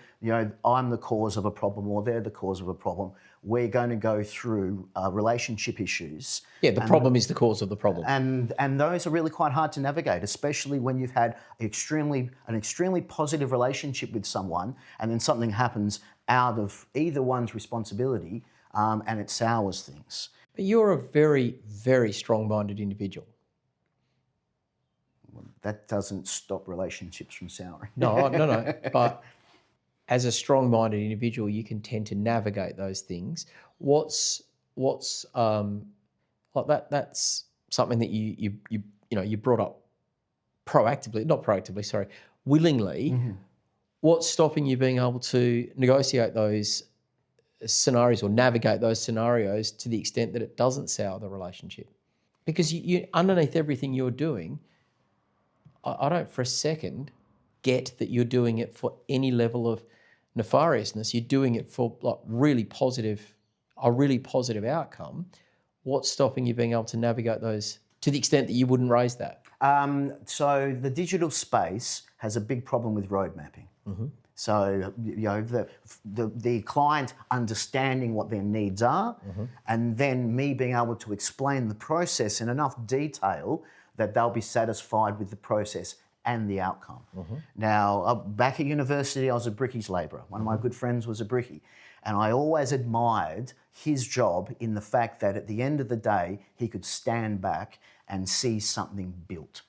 I'm the cause of a problem or they're the cause of a problem. We're going to go through relationship issues. Yeah, the problem is the cause of the problem. And those are really quite hard to navigate, especially when you've had an extremely positive relationship with someone, and then something happens out of either one's responsibility, and it sours things. But you're a very, very strong-minded individual. That doesn't stop relationships from souring. No. But as a strong-minded individual, you can tend to navigate those things. What's like that? That's something that you brought up willingly. What's stopping you being able to negotiate those scenarios or navigate those scenarios to the extent that it doesn't sour the relationship? Because you underneath everything you're doing, I don't for a second get that you're doing it for any level of nefariousness. You're doing it for a really positive outcome. What's stopping you being able to navigate those to the extent that you wouldn't raise that? So the digital space has a big problem with road mapping. So the client understanding what their needs are, and then me being able to explain the process in enough detail that they'll be satisfied with the process and the outcome. Now, back at university, I was a brickies labourer. One of my good friends was a brickie. And I always admired his job in the fact that at the end of the day, he could stand back and see something built.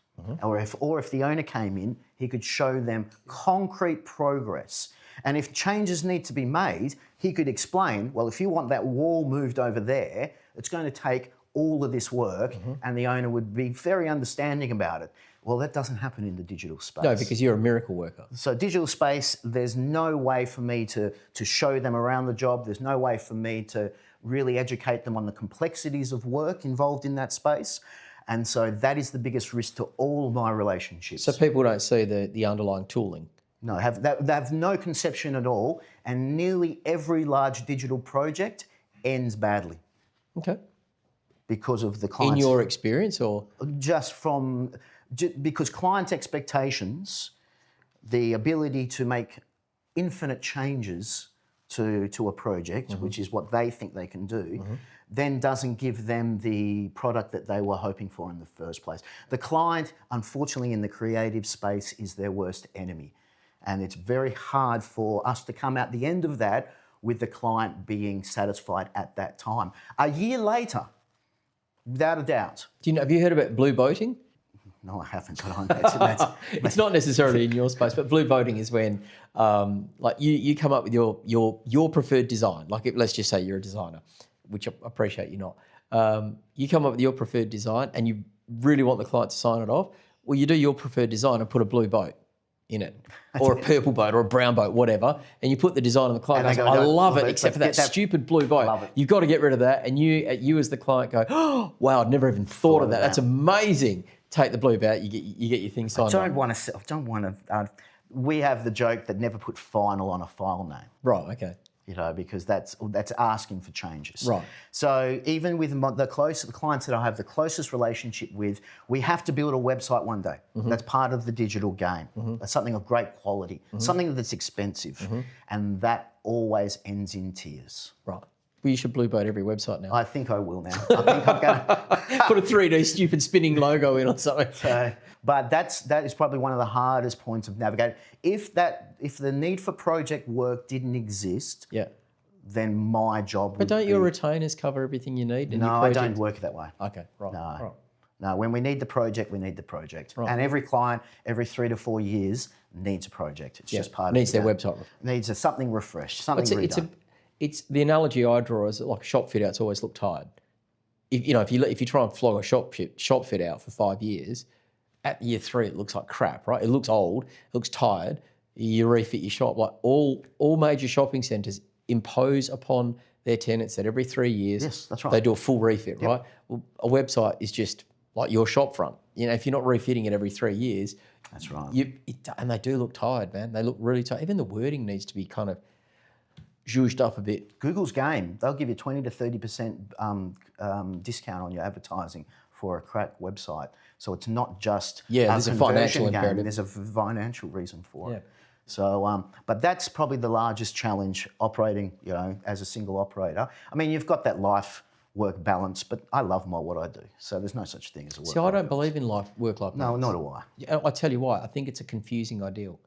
Or if the owner came in, he could show them concrete progress. And if changes need to be made, he could explain, well, if you want that wall moved over there, it's going to take all of this work, and the owner would be very understanding about it. Well, that doesn't happen in the digital space. No, because you're a miracle worker. So digital space, there's no way for me to show them around the job. There's no way for me to really educate them on the complexities of work involved in that space. And so that is the biggest risk to all my relationships. So people don't see the underlying tooling. No, they have no conception at all, and nearly every large digital project ends badly Okay. because of the In client's... your experience, or? Because client expectations, the ability to make infinite changes to a project, which is what they think they can do, then doesn't give them the product that they were hoping for in the first place. The client, unfortunately, in the creative space is their worst enemy. And it's very hard for us to come out the end of that with the client being satisfied at that time. A year later, without a doubt. Have you heard about blue boating? No, I haven't. But It's not necessarily in your space, but blue boating is when, like you come up with your preferred design. Like let's just say you're a designer, which I appreciate you're not. You come up with your preferred design, and you really want the client to sign it off. Well, you do your preferred design and put a blue boat in it, or a purple boat, or a brown boat, whatever, and you put the design on the client. Goes, I love it, except for that stupid blue boat. You've got to get rid of that, and you as the client go, oh, wow, I'd never even thought of that. That's amazing. Take the blue boat, you get your thing signed. I don't want to. We have the joke that never put final on a file name. Right. Okay. Because that's asking for changes. Right. So even with the clients that I have the closest relationship with, we have to build a website one day. That's part of the digital game. That's something of great quality, something that's expensive, and that always ends in tears. Right. Well, you should blue boat every website now. I think I will now. I think I'm going to put a 3D stupid spinning logo in or something. But that is probably one of the hardest points of navigating. If the need for project work didn't exist, then my job would be... But don't your retainers cover everything you need? No, I don't work that way. Okay, right. No, when we need the project, we need the project. Right. And every client, every 3 to 4 years, needs a project. It's just part of it. Needs their website. Needs something refreshed, something redone. It's the analogy I draw is that like shop fit outs always look tired. If you try and flog a shop fit out for 5 years, at year 3 it looks like crap, right? It looks old, it looks tired. You refit your shop. Like all major shopping centres impose upon their tenants that every 3 years that's right. they do a full refit, right? Well, a website is just like your shop front. If you're not refitting it every 3 years, that's right. And they do look tired, man. They look really tired. Even the wording needs to be kind of zhuzhed up a bit. Google's game, they'll give you 20 to 30% discount on your advertising for a crack website. So it's not just there's a financial imperative. There's a financial reason for it. So, but that's probably the largest challenge operating, as a single operator. I mean, you've got that life-work balance, but I love what I do. So there's no such thing as a work-life balance. See, I don't believe in work-life balance. No, nor do I. I tell you why. I think it's a confusing ideal.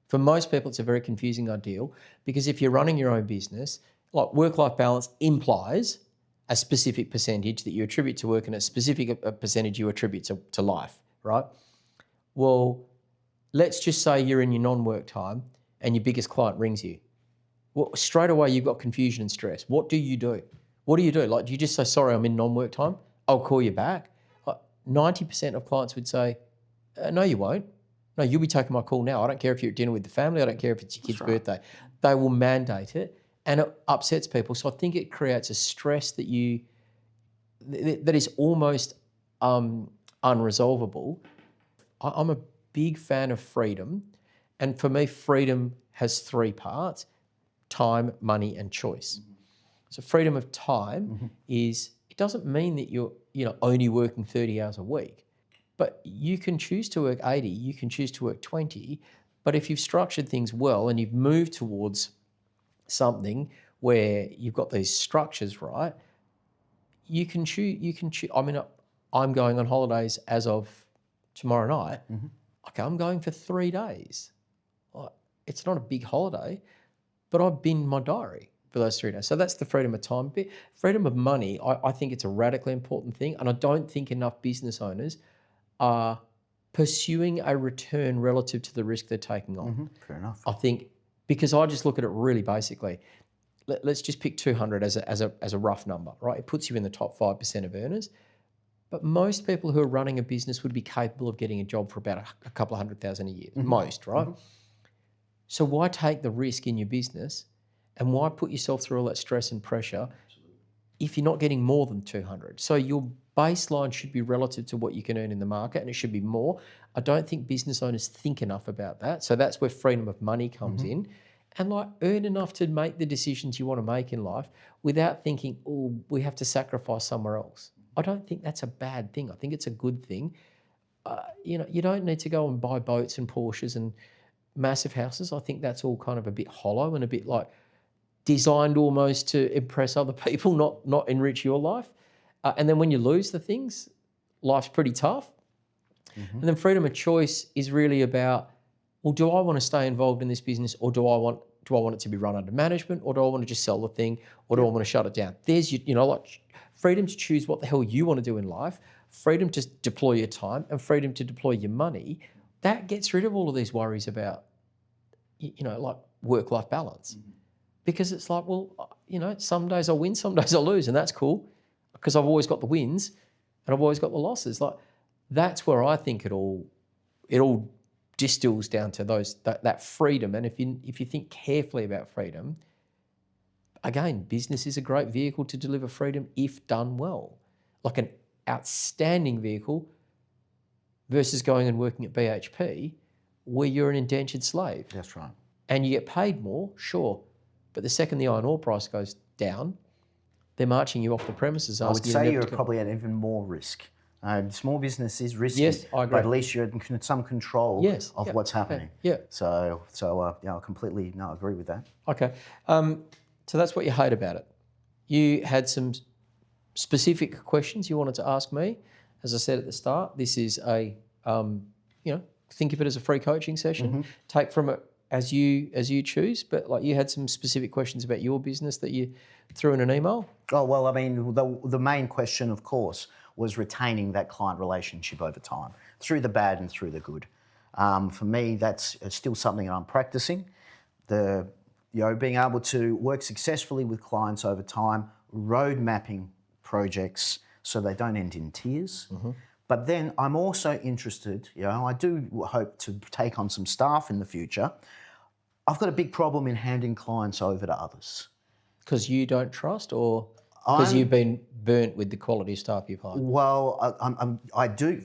For most people, it's a very confusing ideal because if you're running your own business, like work-life balance implies a specific percentage that you attribute to work and a specific percentage you attribute to life, right? Well, let's just say you're in your non-work time and your biggest client rings you. Well, straight away you've got confusion and stress. What do you do? What do you do? Like, do you just say, sorry, I'm in non-work time? I'll call you back. 90% of clients would say, no, you won't. No, you'll be taking my call now. I don't care if you're at dinner with the family. I don't care if it's your kid's birthday. They will mandate it, and it upsets people. So I think it creates a stress that is almost unresolvable. I'm a big fan of freedom, and for me, freedom has 3 parts: time, money, and choice. So freedom of time is, it doesn't mean that you're only working 30 hours a week. But you can choose to work 80, you can choose to work 20, but if you've structured things well and you've moved towards something where you've got these structures right, you can choose. I mean, I'm going on holidays as of tomorrow night. Okay, I'm going for 3 days. It's not a big holiday, but I've binned my diary. for those 3 days. So that's the freedom of time bit. Freedom of money, I think it's a radically important thing, and I don't think enough business owners are pursuing a return relative to the risk they're taking on. Fair enough. I think because I just look at it really basically. Let's just pick 200 as a rough number, right? It puts you in the top 5% of earners. But most people who are running a business would be capable of getting a job for about a couple of $100,000 a year, most, right? So why take the risk in your business and why put yourself through all that stress and pressure if you're not getting more than 200? So your baseline should be relative to what you can earn in the market, and it should be more. I don't think business owners think enough about that. So that's where freedom of money comes in. And like earn enough to make the decisions you want to make in life without thinking, oh, we have to sacrifice somewhere else. I don't think that's a bad thing. I think it's a good thing. You don't need to go and buy boats and Porsches and massive houses. I think that's all kind of a bit hollow and a bit like designed almost to impress other people, not enrich your life. And then when you lose the things, life's pretty tough. And then freedom of choice is really about, well, do I want to stay involved in this business, or do I want it to be run under management, or do I want to just sell the thing, or do I want to shut it down? There's like freedom to choose what the hell you want to do in life, freedom to deploy your time, and freedom to deploy your money. That gets rid of all of these worries about, like work-life balance. Because it's like, well, some days I win, some days I lose, and that's cool because I've always got the wins and I've always got the losses. Like that's where I think it all distills down to that freedom. And if you think carefully about freedom, again, business is a great vehicle to deliver freedom if done well. Like an outstanding vehicle versus going and working at BHP where you're an indentured slave. That's right. And you get paid more, sure. But the second the iron ore price goes down, they're marching you off the premises. I would say you're probably at even more risk. Small business is risky, yes, I agree. But at least you're in some control of what's happening. Yeah. So I completely agree with that. Okay. So that's what you hate about it. You had some specific questions you wanted to ask me. As I said at the start, this is a, think of it as a free coaching session. Take from it as you choose. But like you had some specific questions about your business that you threw in an email. Oh well, I mean the main question, of course, was retaining that client relationship over time, through the bad and through the good. For me, that's still something that I'm practicing. Being able to work successfully with clients over time, road mapping projects so they don't end in tears. But then I'm also interested, I do hope to take on some staff in the future. I've got a big problem in handing clients over to others. Because you don't trust, or because you've been burnt with the quality of staff you've hired? Well, I do.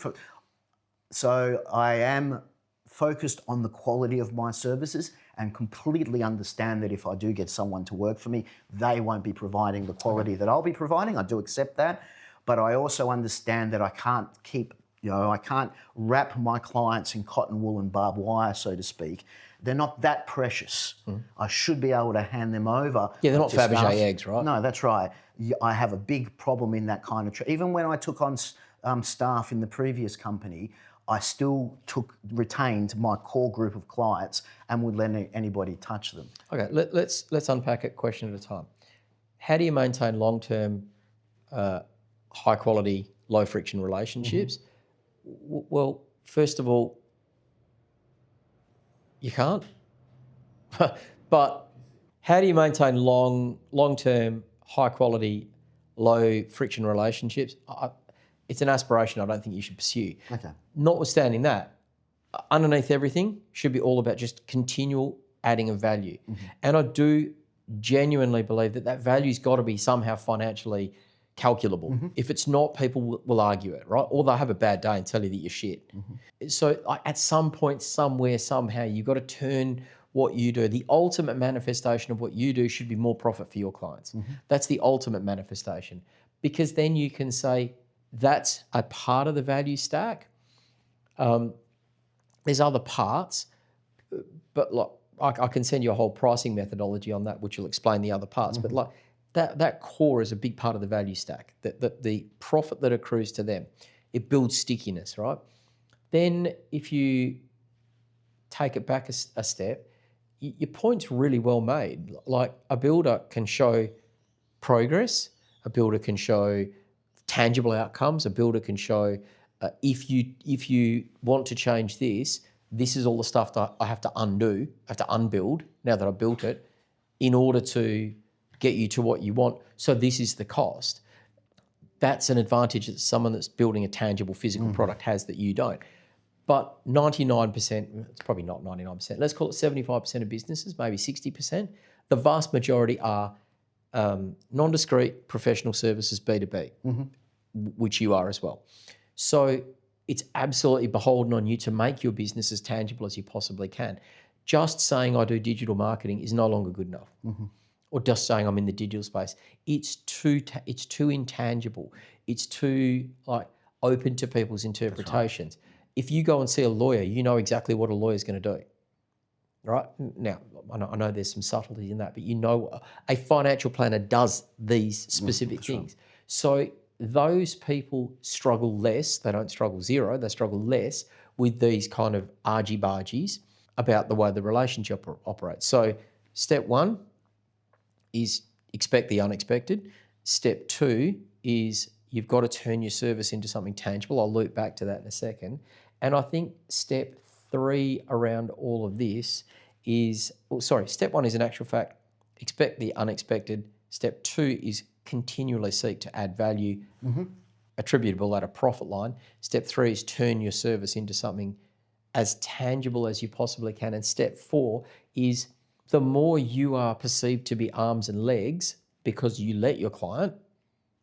So I am focused on the quality of my services and completely understand that if I do get someone to work for me, they won't be providing the quality that I'll be providing. I do accept that. But I also understand that I can't I can't wrap my clients in cotton wool and barbed wire, so to speak. They're not that precious. I should be able to hand them over. Yeah, they're not Fabergé eggs, right? No, that's right. I have a big problem in that kind of... Even when I took on staff in the previous company, I still retained my core group of clients and would let anybody touch them. Okay, let's unpack it question at a time. How do you maintain long-term, high-quality, low-friction relationships? Well, first of all, you can't. But how do you maintain long-term, high-quality, low-friction relationships? It's an aspiration I don't think you should pursue. Okay. Notwithstanding that, underneath everything should be all about just continual adding of value. And I do genuinely believe that value's got to be somehow financially calculable. If it's not, people will argue it, right? Or they'll have a bad day and tell you that you're shit. So at some point, somewhere, somehow, you've got to turn what you do. The ultimate manifestation of what you do should be more profit for your clients. That's the ultimate manifestation. Because then you can say, that's a part of the value stack. There's other parts, but like I can send you a whole pricing methodology on that, which will explain the other parts. But like that core is a big part of the value stack. That the profit that accrues to them, it builds stickiness, right? Then if you take it back a step, your point's really well made. Like a builder can show progress, a builder can show tangible outcomes, a builder can show if you want to change this, this is all the stuff that I have to undo, I have to unbuild now that I've built it in order to get you to what you want. So this is the cost. That's an advantage that someone that's building a tangible physical product has that you don't. But 99%, it's probably not 99%, let's call it 75% of businesses, maybe 60%, the vast majority are non-discrete professional services B2B, which you are as well. So it's absolutely beholden on you to make your business as tangible as you possibly can. Just saying I do digital marketing is no longer good enough. Or just saying I'm in the digital space. It's too intangible. It's too open to people's interpretations. If you go and see a lawyer, you know exactly what a lawyer's going to do, right? Now, I know there's some subtlety in that, but you know a financial planner does these specific things. So those people struggle less. They don't struggle zero. They struggle less with these kind of argy-bargies about the way the relationship operates. So step one is expect the unexpected. Step two is you've got to turn your service into something tangible. I'll loop back to that in a second. And I think step three around all of this is, step one is in actual fact, expect the unexpected. Step two is continually seek to add value attributable at a profit line. Step three is turn your service into something as tangible as you possibly can. And step four is the more you are perceived to be arms and legs because you let your client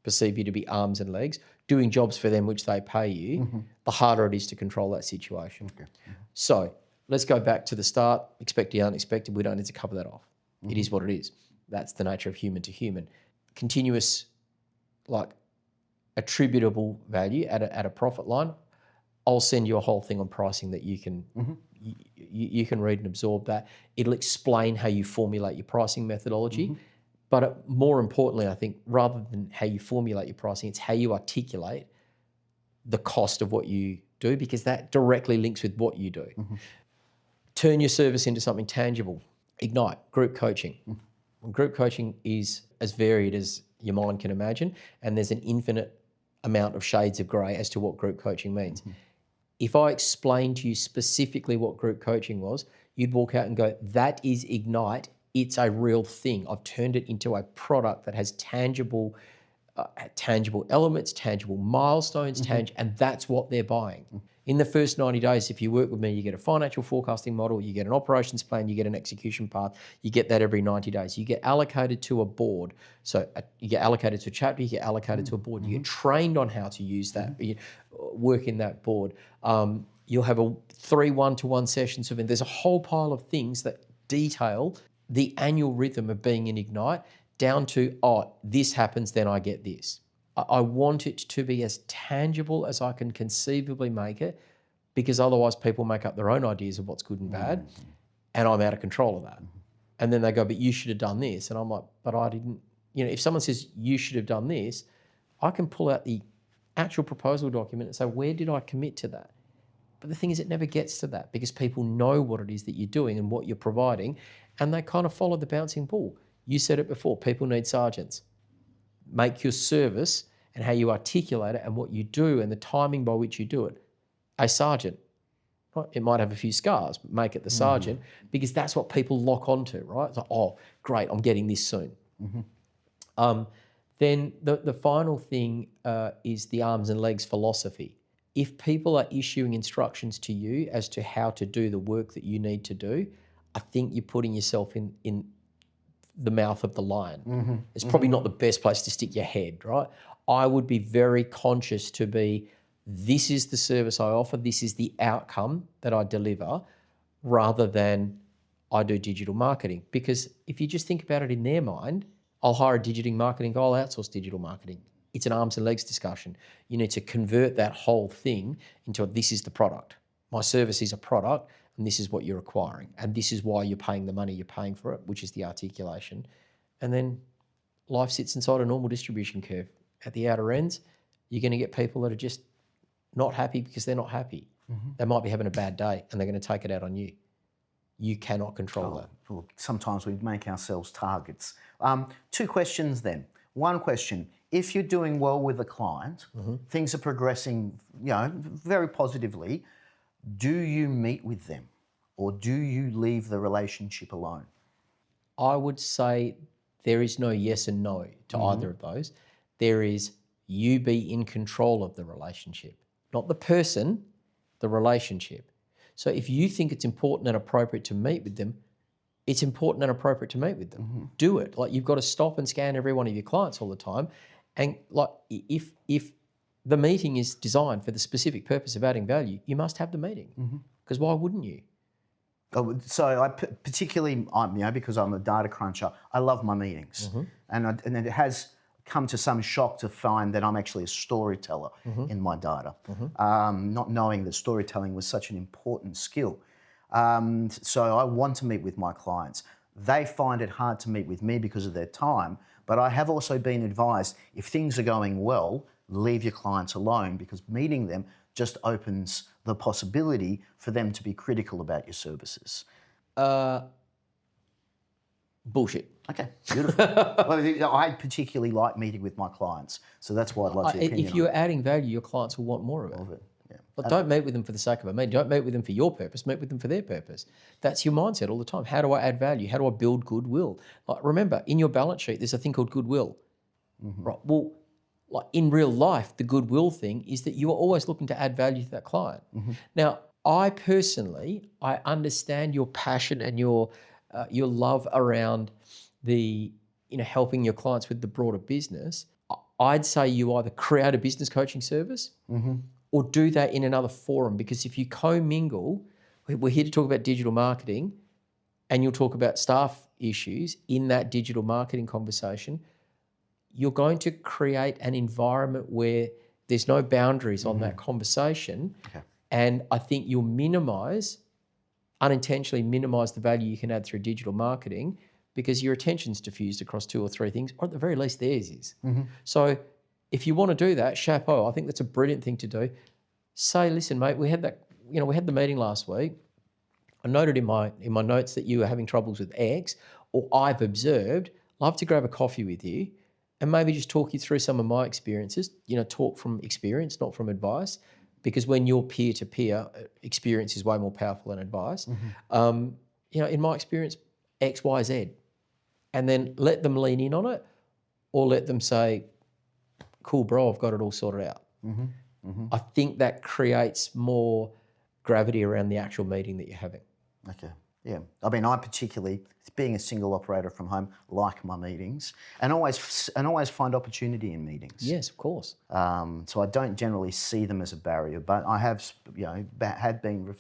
perceive you to be arms and legs, doing jobs for them which they pay you, the harder it is to control that situation. So let's go back to the start. Expect the unexpected. We don't need to cover that off. It is what it is. That's the nature of human to human. Continuous, attributable value at a profit line. I'll send you a whole thing on pricing that you can you can read and absorb that. It'll explain how you formulate your pricing methodology. But more importantly, I think, rather than how you formulate your pricing, it's how you articulate the cost of what you do, because that directly links with what you do. Turn your service into something tangible. Ignite, group coaching. Group coaching is as varied as your mind can imagine, and there's an infinite amount of shades of grey as to what group coaching means. If I explained to you specifically what group coaching was, you'd walk out and go, that is Ignite. It's a real thing. I've turned it into a product that has tangible elements, tangible milestones, and that's what they're buying. In the first 90 days, if you work with me, you get a financial forecasting model, you get an operations plan, you get an execution path. You get that every 90 days. You get allocated to a board. So you get allocated to a chapter, you get allocated to a board. You get trained on how to use that, work in that board. You'll have 3 one-to-one sessions of it. There's a whole pile of things that detail the annual rhythm of being in Ignite down to, this happens, then I get this. I want it to be as tangible as I can conceivably make it, because otherwise people make up their own ideas of what's good and bad, and I'm out of control of that. And then they go, but you should have done this. And I'm like, but I didn't. If someone says you should have done this, I can pull out the actual proposal document and say, where did I commit to that? But the thing is, it never gets to that because people know what it is that you're doing and what you're providing, and they kind of follow the bouncing ball. You said it before, people need sergeants. Make your service and how you articulate it and what you do and the timing by which you do it a sergeant. It might have a few scars, but make it the sergeant, because that's what people lock onto, right? It's like, oh, great, I'm getting this soon. Then the final thing is the arms and legs philosophy. If people are issuing instructions to you as to how to do the work that you need to do, I think you're putting yourself in the mouth of the lion. It's probably not the best place to stick your head, right? I would be very conscious to be, this is the service I offer, this is the outcome that I deliver, rather than I do digital marketing. Because if you just think about it in their mind, I'll hire a digital marketing guy, I'll outsource digital marketing. It's an arms and legs discussion. You need to convert that whole thing into this is the product. My service is a product, and this is what you're acquiring. And this is why you're paying the money you're paying for it, which is the articulation. And then life sits inside a normal distribution curve. At the outer ends, you're going to get people that are just not happy because they're not happy. They might be having a bad day and they're going to take it out on you. you cannot control that. Well, sometimes we make ourselves targets. 2 questions then. One question, if you're doing well with a client, things are progressing, very positively, do you meet with them or do you leave the relationship alone? I would say there is no yes and no to either of those. There is you be in control of the relationship, not the person, the relationship. So if you think it's important and appropriate to meet with them, it's important and appropriate to meet with them. Do it. Like, you've got to stop and scan every one of your clients all the time. And like, if the meeting is designed for the specific purpose of adding value, you must have the meeting. Because why wouldn't you? So I particularly, because I'm a data cruncher, I love my meetings, and it has come to some shock to find that I'm actually a storyteller in my data, not knowing that storytelling was such an important skill. So I want to meet with my clients. They find it hard to meet with me because of their time, but I have also been advised, if things are going well, leave your clients alone, because meeting them just opens the possibility for them to be critical about your services. Bullshit. Okay, beautiful. Well, I particularly like meeting with my clients, so that's why I'd like your opinion. If you're adding value, your clients will want more of it. But don't meet with them for the sake of a meeting. Don't meet with them for your purpose. Meet with them for their purpose. That's your mindset all the time. How do I add value? How do I build goodwill? Like, remember, in your balance sheet, there's a thing called goodwill. Right. Well, like, in real life, the goodwill thing is that you are always looking to add value to that client. Now, I personally, I understand your passion and your love around the, helping your clients with the broader business. I'd say you either create a business coaching service or do that in another forum, because if you commingle, we're here to talk about digital marketing, and you'll talk about staff issues in that digital marketing conversation, you're going to create an environment where there's no boundaries on that conversation. And I think you'll unintentionally minimize the value you can add through digital marketing, because your attention's diffused across 2 or 3 things, or at the very least theirs is. So if you want to do that, chapeau. I think that's a brilliant thing to do. Say, listen, mate, we had the meeting last week. I noted in my notes that you were having troubles with X, or I've observed. Love to grab a coffee with you and maybe just talk you through some of my experiences. Talk from experience, not from advice, because when you're peer-to-peer, experience is way more powerful than advice. In my experience, X, Y, Z. And then let them lean in on it, or let them say, cool, bro, I've got it all sorted out. I think that creates more gravity around the actual meeting that you're having. Okay. Yeah. I mean, I particularly, being a single operator from home, like my meetings, and always find opportunity in meetings. Yes, of course. So I don't generally see them as a barrier, but I have, had been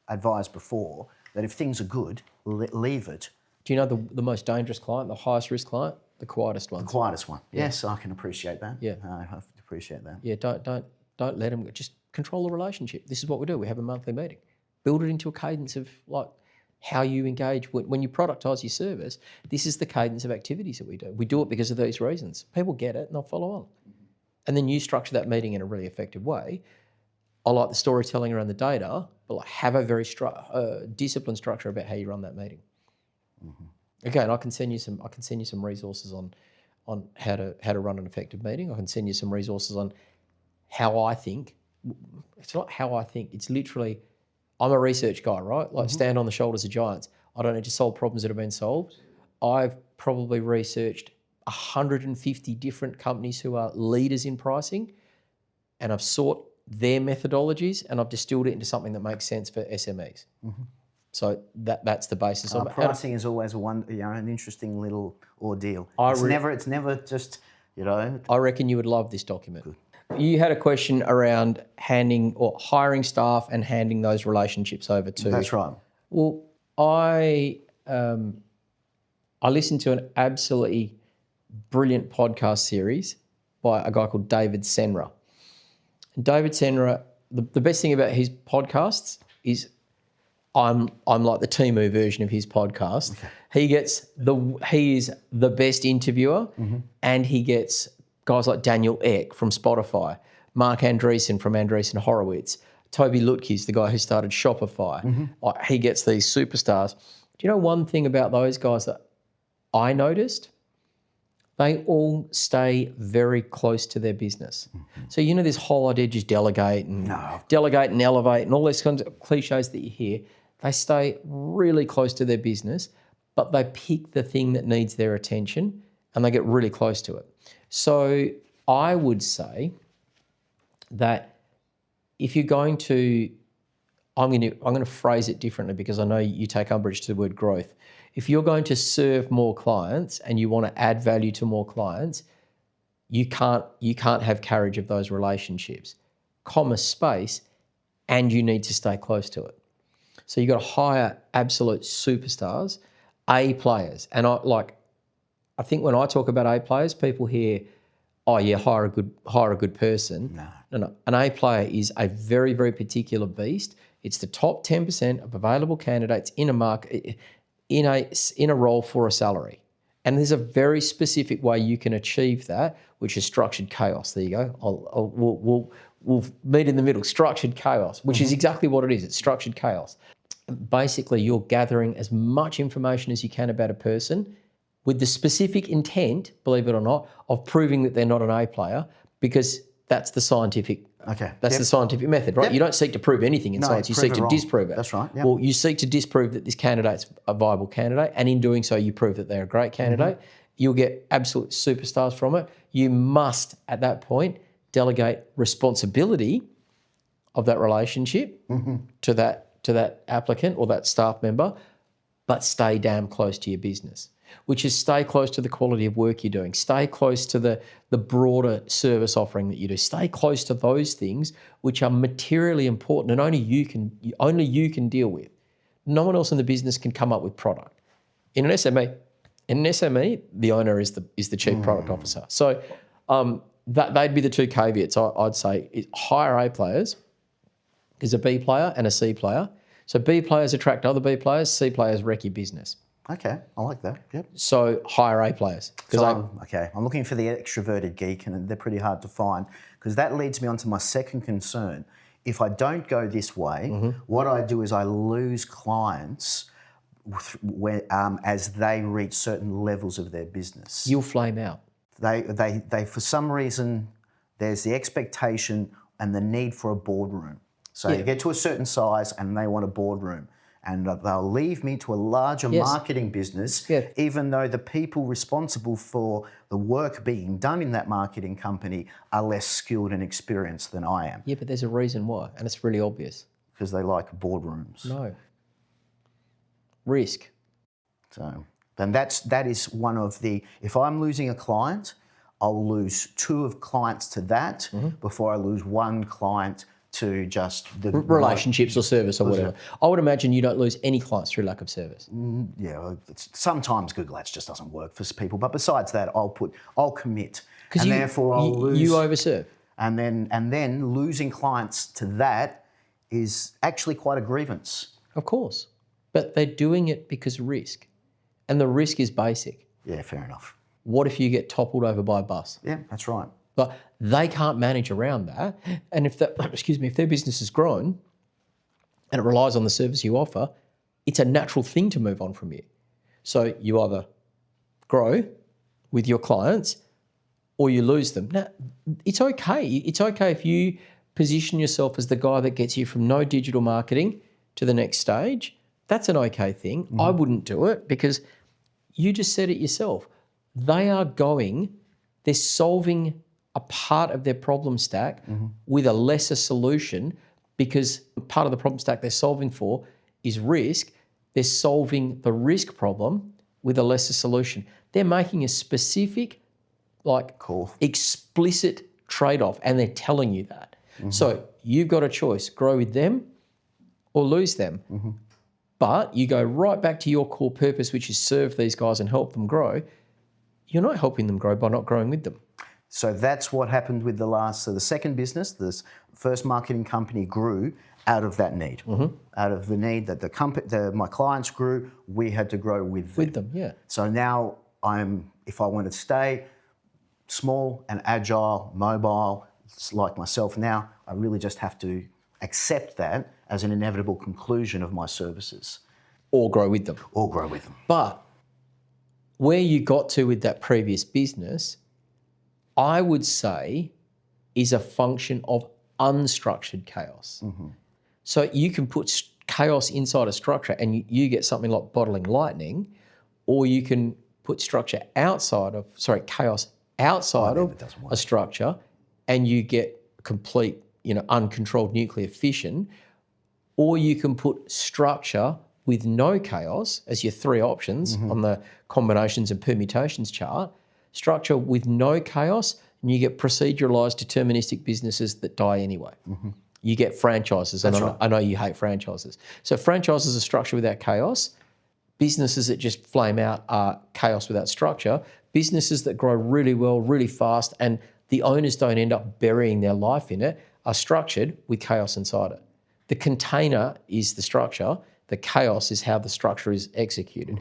advised before that if things are good, leave it. Do you know the most dangerous client, the highest risk client? The quietest one. The quietest one. Yes, I can appreciate that. Yeah. I appreciate that. Yeah, don't let them, just control the relationship. This is what we do. We have a monthly meeting. Build it into a cadence of like how you engage. When you productize your service, this is the cadence of activities that we do. We do it because of these reasons. People get it and they'll follow on. And then you structure that meeting in a really effective way. I like the storytelling around the data, but like have a very disciplined structure about how you run that meeting. Again, I can send you some resources on how to run an effective meeting. I can send you some resources on how I think. It's not how I think. It's literally, I'm a research guy, right? Like stand on the shoulders of giants. I don't need to solve problems that have been solved. I've probably researched 150 different companies who are leaders in pricing, and I've sought their methodologies and I've distilled it into something that makes sense for SMEs. So that's the basis of it. Pricing is always an interesting little ordeal. It's never just, I reckon you would love this document. Good. You had a question around hiring staff and handing those relationships over to. That's right. Well, I listened to an absolutely brilliant podcast series by a guy called David Senra. And David Senra, the best thing about his podcasts is I'm like the Temu version of his podcast. Okay. He is the best interviewer, and he gets guys like Daniel Ek from Spotify, Mark Andreessen from Andreessen Horowitz, Toby Lutke's the guy who started Shopify. Like, he gets these superstars. Do you know one thing about those guys that I noticed? They all stay very close to their business. So, you know, this whole idea, just delegate and elevate and all these kinds of cliches that you hear, they stay really close to their business, but they pick the thing that needs their attention and they get really close to it. So I would say that if you're going to, I'm going to phrase it differently because I know you take umbrage to the word growth. If you're going to serve more clients and you want to add value to more clients, you can't have carriage of those relationships, space, and you need to stay close to it. So you've got to hire absolute superstars, A players. And I think when I talk about A players, people hear, oh yeah, hire a good person. No. An A player is a very, very particular beast. It's the top 10% of available candidates in a market, in a role for a salary. And there's a very specific way you can achieve that, which is structured chaos. There you go. We'll meet in the middle. Structured chaos, which is exactly what it is. It's structured chaos. Basically, you're gathering as much information as you can about a person with the specific intent, believe it or not, of proving that they're not an A player, because that's the scientific. That's the scientific method, right? You don't seek to prove anything in science. You seek to disprove it. That's right. Yep. Well, you seek to disprove that this candidate's a viable candidate, and in doing so, you prove that they're a great candidate. You'll get absolute superstars from it. You must, at that point, delegate responsibility of that relationship to that applicant or that staff member, but stay damn close to your business, which is stay close to the quality of work you're doing, stay close to the broader service offering that you do, stay close to those things which are materially important and only you can deal with. No one else in the business can come up with product. In an SME, the owner is the chief product officer. So that they'd be the two caveats I'd say. Is hire A players. There's a B player and a C player. So B players attract other B players, C players wreck your business. Okay, I like that. Yep. So hire A players. So I'm looking for the extroverted geek, and they're pretty hard to find, because that leads me on to my second concern. If I don't go this way, what I do is I lose clients as they reach certain levels of their business. You'll flame out. They for some reason, there's the expectation and the need for a boardroom. So you get to a certain size and they want a boardroom. And they'll leave me to a larger marketing business, even though the people responsible for the work being done in that marketing company are less skilled and experienced than I am. Yeah, but there's a reason why, and it's really obvious. Because they like boardrooms. No. Risk. So then that is one of the, if I'm losing a client, I'll lose two of clients to that before I lose one client to just the relationships or service or whatever. I would imagine you don't lose any clients through lack of service. Yeah, sometimes Google Ads just doesn't work for people. But besides that, I'll commit, and therefore I'll lose. You overserve, and then losing clients to that is actually quite a grievance. Of course, but they're doing it because risk, and the risk is basic. Yeah, fair enough. What if you get toppled over by a bus? Yeah, that's right. But they can't manage around that. And if their business has grown and it relies on the service you offer, it's a natural thing to move on from you. So you either grow with your clients or you lose them. Now, it's okay. It's okay if you position yourself as the guy that gets you from no digital marketing to the next stage. That's an okay thing. I wouldn't do it because you just said it yourself. They're solving a part of their problem stack with a lesser solution, because part of the problem stack they're solving for is risk. They're solving the risk problem with a lesser solution. They're making a specific, explicit trade-off, and they're telling you that. So you've got a choice: grow with them or lose them. But you go right back to your core purpose, which is serve these guys and help them grow. You're not helping them grow by not growing with them. So that's what happened with the second business. This first marketing company grew out of that need, out of the need that my clients grew. We had to grow with them. With them, yeah. So now if I want to stay small and agile, mobile, like myself now, I really just have to accept that as an inevitable conclusion of my services Or grow with them. or grow with them. But where you got to with that previous business, I would say is a function of unstructured chaos. So you can put chaos inside a structure and you get something like bottling lightning, or you can put chaos outside of a structure and you get complete, uncontrolled nuclear fission, or you can put structure with no chaos as your three options on the combinations and permutations chart, structure with no chaos, and you get proceduralised deterministic businesses that die anyway. You get franchises, and I know you hate franchises. So franchises are structure without chaos. Businesses that just flame out are chaos without structure. Businesses that grow really well, really fast, and the owners don't end up burying their life in it are structured with chaos inside it. The container is the structure. The chaos is how the structure is executed.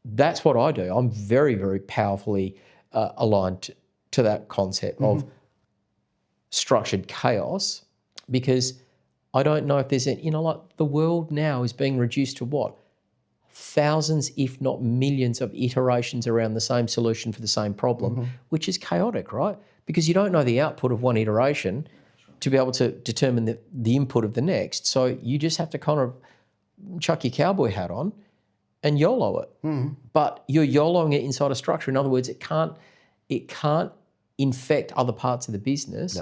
That's what I do. I'm very, very powerfully aligned to that concept of structured chaos, because I don't know if there's any, like the world now is being reduced to what? Thousands, if not millions of iterations around the same solution for the same problem, which is chaotic, right? Because you don't know the output of one iteration to be able to determine the input of the next. So you just have to kind of chuck your cowboy hat on and YOLO it. But you're YOLOing it inside a structure. In other words, it can't infect other parts of the business,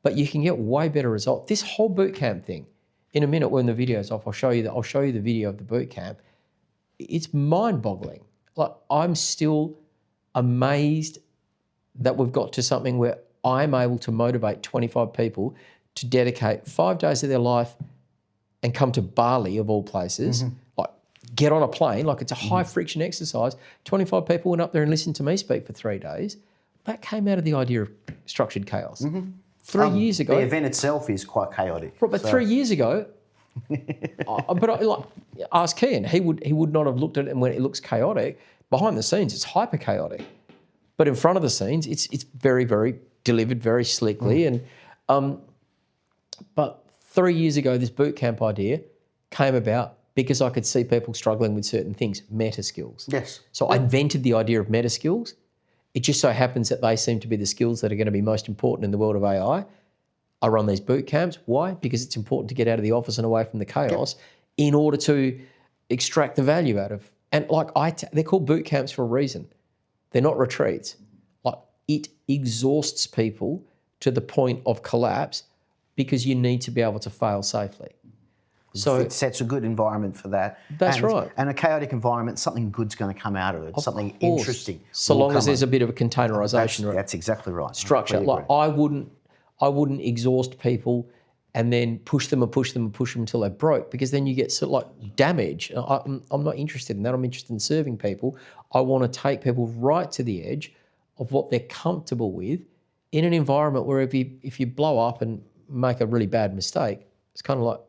but you can get way better results. This whole boot camp thing, in a minute when the video's off, I'll show you the video of the boot camp. It's mind-boggling. Like, I'm still amazed that we've got to something where I'm able to motivate 25 people to dedicate 5 days of their life and come to Bali, of all places, like get on a plane, like it's a high-friction exercise. 25 people went up there and listened to me speak for 3 days. That came out of the idea of structured chaos. 3 years ago. The event itself is quite chaotic. But 3 years ago, ask Kian, he would not have looked at it and when it looks chaotic. Behind the scenes, it's hyper chaotic. But in front of the scenes, it's very, very delivered very slickly. And but 3 years ago, this boot camp idea came about because I could see people struggling with certain things, meta skills. Yes. So I invented the idea of meta skills. It just so happens that they seem to be the skills that are going to be most important in the world of AI. I run these boot camps. Why? Because it's important to get out of the office and away from the chaos in order to extract the value out of. And like they're called boot camps for a reason. They're not retreats. Like, it exhausts people to the point of collapse because you need to be able to fail safely. So it sets a good environment for that. That's right. And a chaotic environment, something good's going to come out of it. Of something course. Interesting. So long as there's a bit of a containerisation. That's exactly right. Structure. Like, I wouldn't exhaust people and then push them until they're broke, because then you get sort of like damage. I'm not interested in that. I'm interested in serving people. I want to take people right to the edge of what they're comfortable with in an environment where if you blow up and make a really bad mistake, it's kind of like,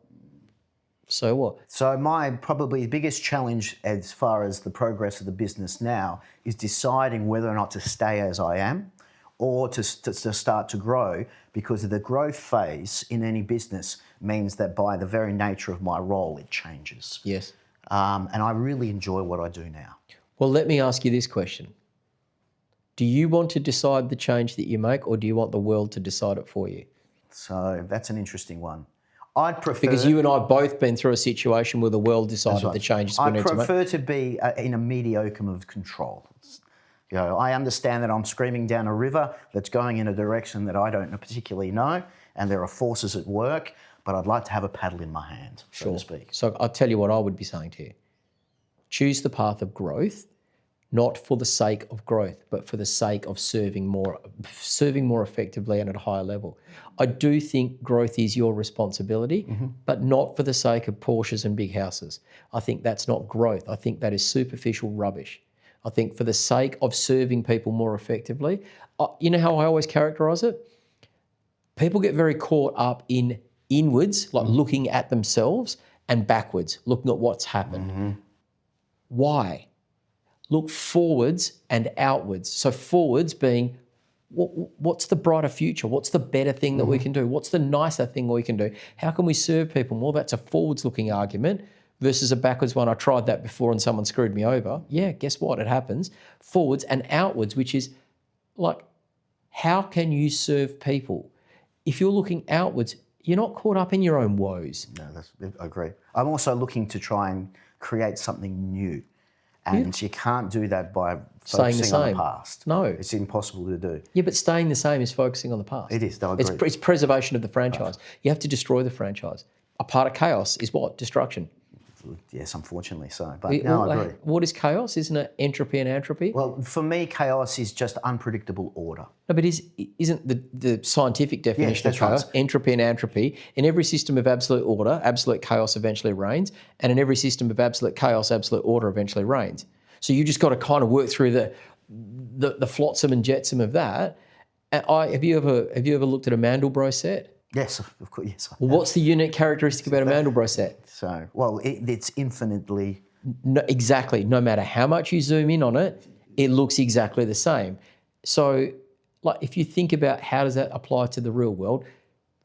so what? So my probably biggest challenge as far as the progress of the business now is deciding whether or not to stay as I am or to start to grow, because the growth phase in any business means that by the very nature of my role, it changes. Yes. And I really enjoy what I do now. Well, let me ask you this question. Do you want to decide the change that you make, or do you want the world to decide it for you? So that's an interesting one. I'd prefer... Because you and I have both been through a situation where the world decided the changes we need to make. I prefer to be in a medium of control. I understand that I'm screaming down a river that's going in a direction that I don't particularly know, and there are forces at work, but I'd like to have a paddle in my hand, so to speak. So I'll tell you what I would be saying to you. Choose the path of growth, not for the sake of growth, but for the sake of serving more effectively and at a higher level. I do think growth is your responsibility, but not for the sake of Porsches and big houses. I think that's not growth. I think that is superficial rubbish. I think for the sake of serving people more effectively, you know how I always characterise it? People get very caught up in inwards, like looking at themselves, and backwards, looking at what's happened. Why? Look forwards and outwards. So forwards being What's the brighter future? What's the better thing that we can do? What's the nicer thing we can do? How can we serve people more? That's a forwards-looking argument versus a backwards one. I tried that before and someone screwed me over. Yeah, guess what? It happens. Forwards and outwards, which is like, how can you serve people? If you're looking outwards, you're not caught up in your own woes. No, I agree. I'm also looking to try and create something new. And you can't do that by focusing on the past. No. It's impossible to do. Yeah, but staying the same is focusing on the past. It is, I agree. It's preservation of the franchise. You have to destroy the franchise. A part of chaos is what? Destruction. Yes, unfortunately so. But no, I agree. What is chaos? Isn't it entropy and entropy? Well, for me, chaos is just unpredictable order. No, but isn't the scientific definition of chaos entropy and entropy? In every system of absolute order, absolute chaos eventually reigns, and in every system of absolute chaos, absolute order eventually reigns. So you just got to kind of work through the flotsam and jetsam of that. And have you ever looked at a Mandelbrot set? Yes, of course. Yes. Well, what's the unique characteristic about a Mandelbrot set? So, well, it's infinitely. No, exactly. No matter how much you zoom in on it, it looks exactly the same. So, like, if you think about how does that apply to the real world,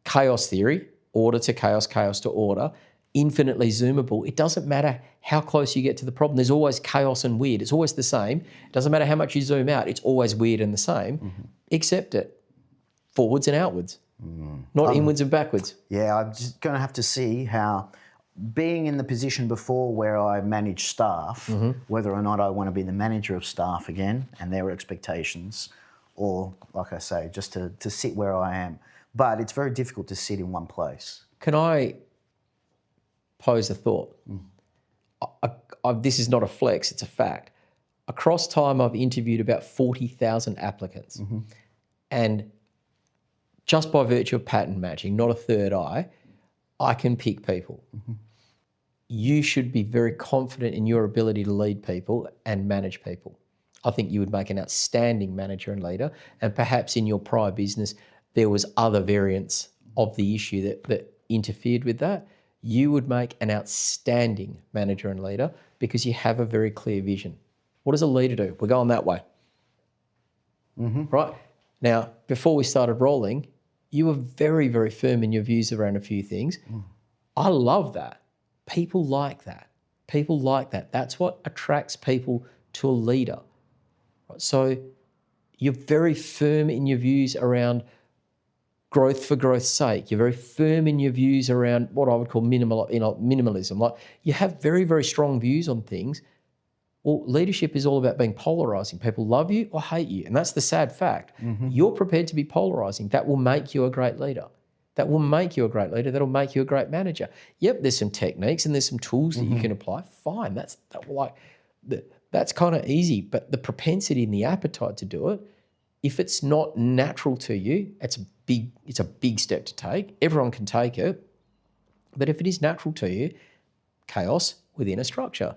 chaos theory, order to chaos, chaos to order, infinitely zoomable. It doesn't matter how close you get to the problem. There's always chaos and weird. It's always the same. It doesn't matter how much you zoom out. It's always weird and the same. Accept it. Forwards and outwards. Not inwards and backwards. Yeah, I'm just going to have to see how, being in the position before where I manage staff, whether or not I want to be the manager of staff again and their expectations, or, like I say, just to sit where I am. But it's very difficult to sit in one place. Can I pose a thought? This is not a flex, it's a fact. Across time, I've interviewed about 40,000 applicants. And just by virtue of pattern matching, not a third eye, I can pick people. You should be very confident in your ability to lead people and manage people. I think you would make an outstanding manager and leader, and perhaps in your prior business, there was other variants of the issue that interfered with that. You would make an outstanding manager and leader because you have a very clear vision. What does a leader do? We're going that way. Right? Now, before we started rolling, you were very, very firm in your views around a few things. I love that. People like that. People like that. That's what attracts people to a leader. Right? So you're very firm in your views around growth for growth's sake. You're very firm in your views around what I would call minimalism. Like, you have very, very strong views on things. Well, leadership is all about being polarizing. People love you or hate you, and that's the sad fact. You're prepared to be polarizing. That will make you a great leader. That will make you a great leader. That'll make you a great manager. Yep, there's some techniques and there's some tools that you can apply. Fine, that's kind of easy. But the propensity and the appetite to do it, if it's not natural to you, it's a big step to take. Everyone can take it, but if it is natural to you, chaos within a structure.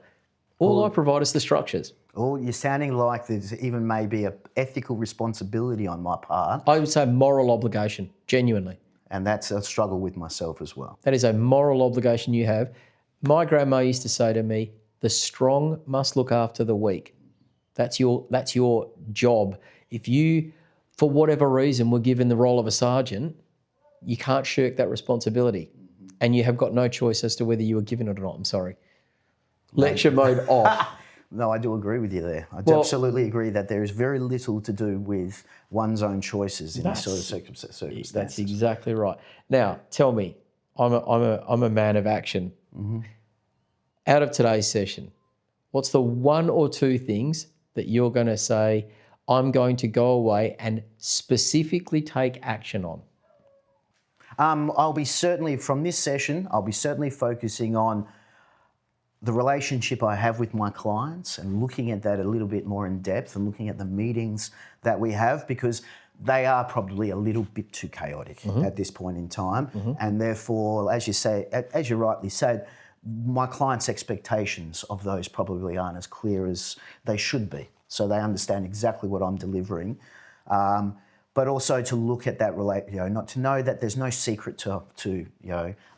All I provide is the structures. Oh, you're sounding like there's even maybe an ethical responsibility on my part. I would say moral obligation, genuinely. And that's a struggle with myself as well. That is a moral obligation you have. My grandma used to say to me, the strong must look after the weak. That's your job. If you, for whatever reason, were given the role of a sergeant, you can't shirk that responsibility. And you have got no choice as to whether you were given it or not. I'm sorry. Lecture mode off. No, I do agree with you there. I absolutely agree that there is very little to do with one's own choices in this sort of circumstances. That's exactly right. Now, tell me, I'm a man of action. Out of today's session, what's the one or two things that you're going to say, I'm going to go away and specifically take action on? I'll be certainly, from this session, I'll be certainly focusing on the relationship I have with my clients and looking at that a little bit more in depth and looking at the meetings that we have, because they are probably a little bit too chaotic at this point in time. And therefore, as you rightly said, my clients' expectations of those probably aren't as clear as they should be. So they understand exactly what I'm delivering. But also to look at that, not to know that there's no secret to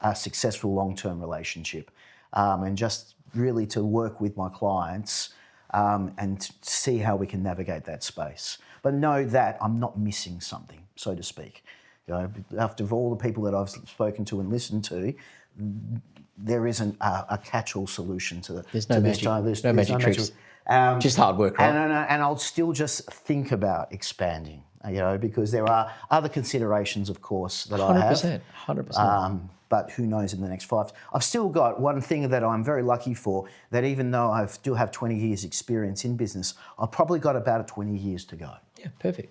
a successful long-term relationship. And just really to work with my clients and see how we can navigate that space. But know that I'm not missing something, so to speak. You know, after all the people that I've spoken to and listened to, there isn't a catch-all solution to There's no magic, no magic tricks. Just hard work, right? And I'll still just think about expanding, you know, because there are other considerations, of course, that I have. 100%. But who knows in the next 5. I've still got one thing that I'm very lucky for, that even though I still have 20 years experience in business, I've probably got about 20 years to go. Yeah, perfect.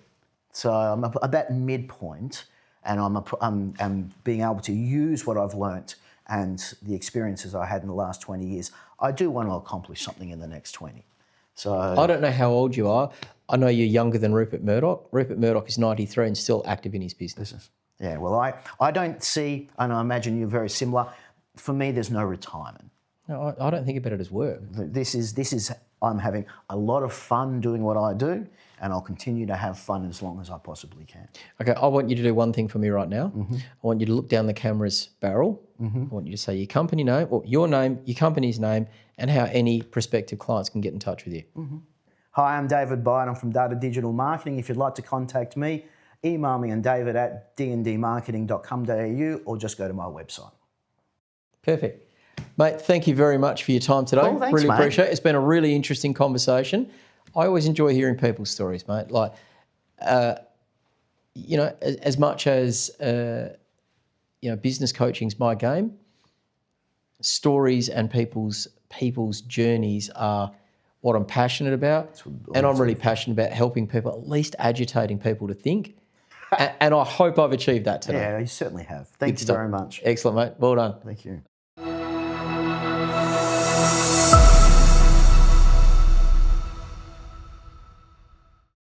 So I'm at that midpoint, and I'm being able to use what I've learnt and the experiences I had in the last 20 years. I do want to accomplish something in the next 20. So I don't know how old you are. I know you're younger than Rupert Murdoch. Rupert Murdoch is 93 and still active in his business. Yeah, well, I don't see, and I imagine you're very similar. For me, there's no retirement. No, I don't think about it as work. This is I'm having a lot of fun doing what I do, and I'll continue to have fun as long as I possibly can. Okay, I want you to do one thing for me right now. I want you to look down the camera's barrel. I want you to say your company name, or your name, your company's name, and how any prospective clients can get in touch with you. Hi, I'm David Byrne. I'm from Data Digital Marketing. If you'd like to contact me, email me on david@dndmarketing.com.au or just go to my website. Perfect. Mate, thank you very much for your time today. Oh, thanks, really mate. appreciate it. It's been a really interesting conversation. I always enjoy hearing people's stories, mate. Like, you know, as much as, you know, business coaching's my game, stories and people's journeys are what I'm passionate about. And I'm really passionate about helping people, at least agitating people to think. And I hope I've achieved that today. Yeah, you certainly have. Thank you very much. Excellent, mate. Well done. Thank you.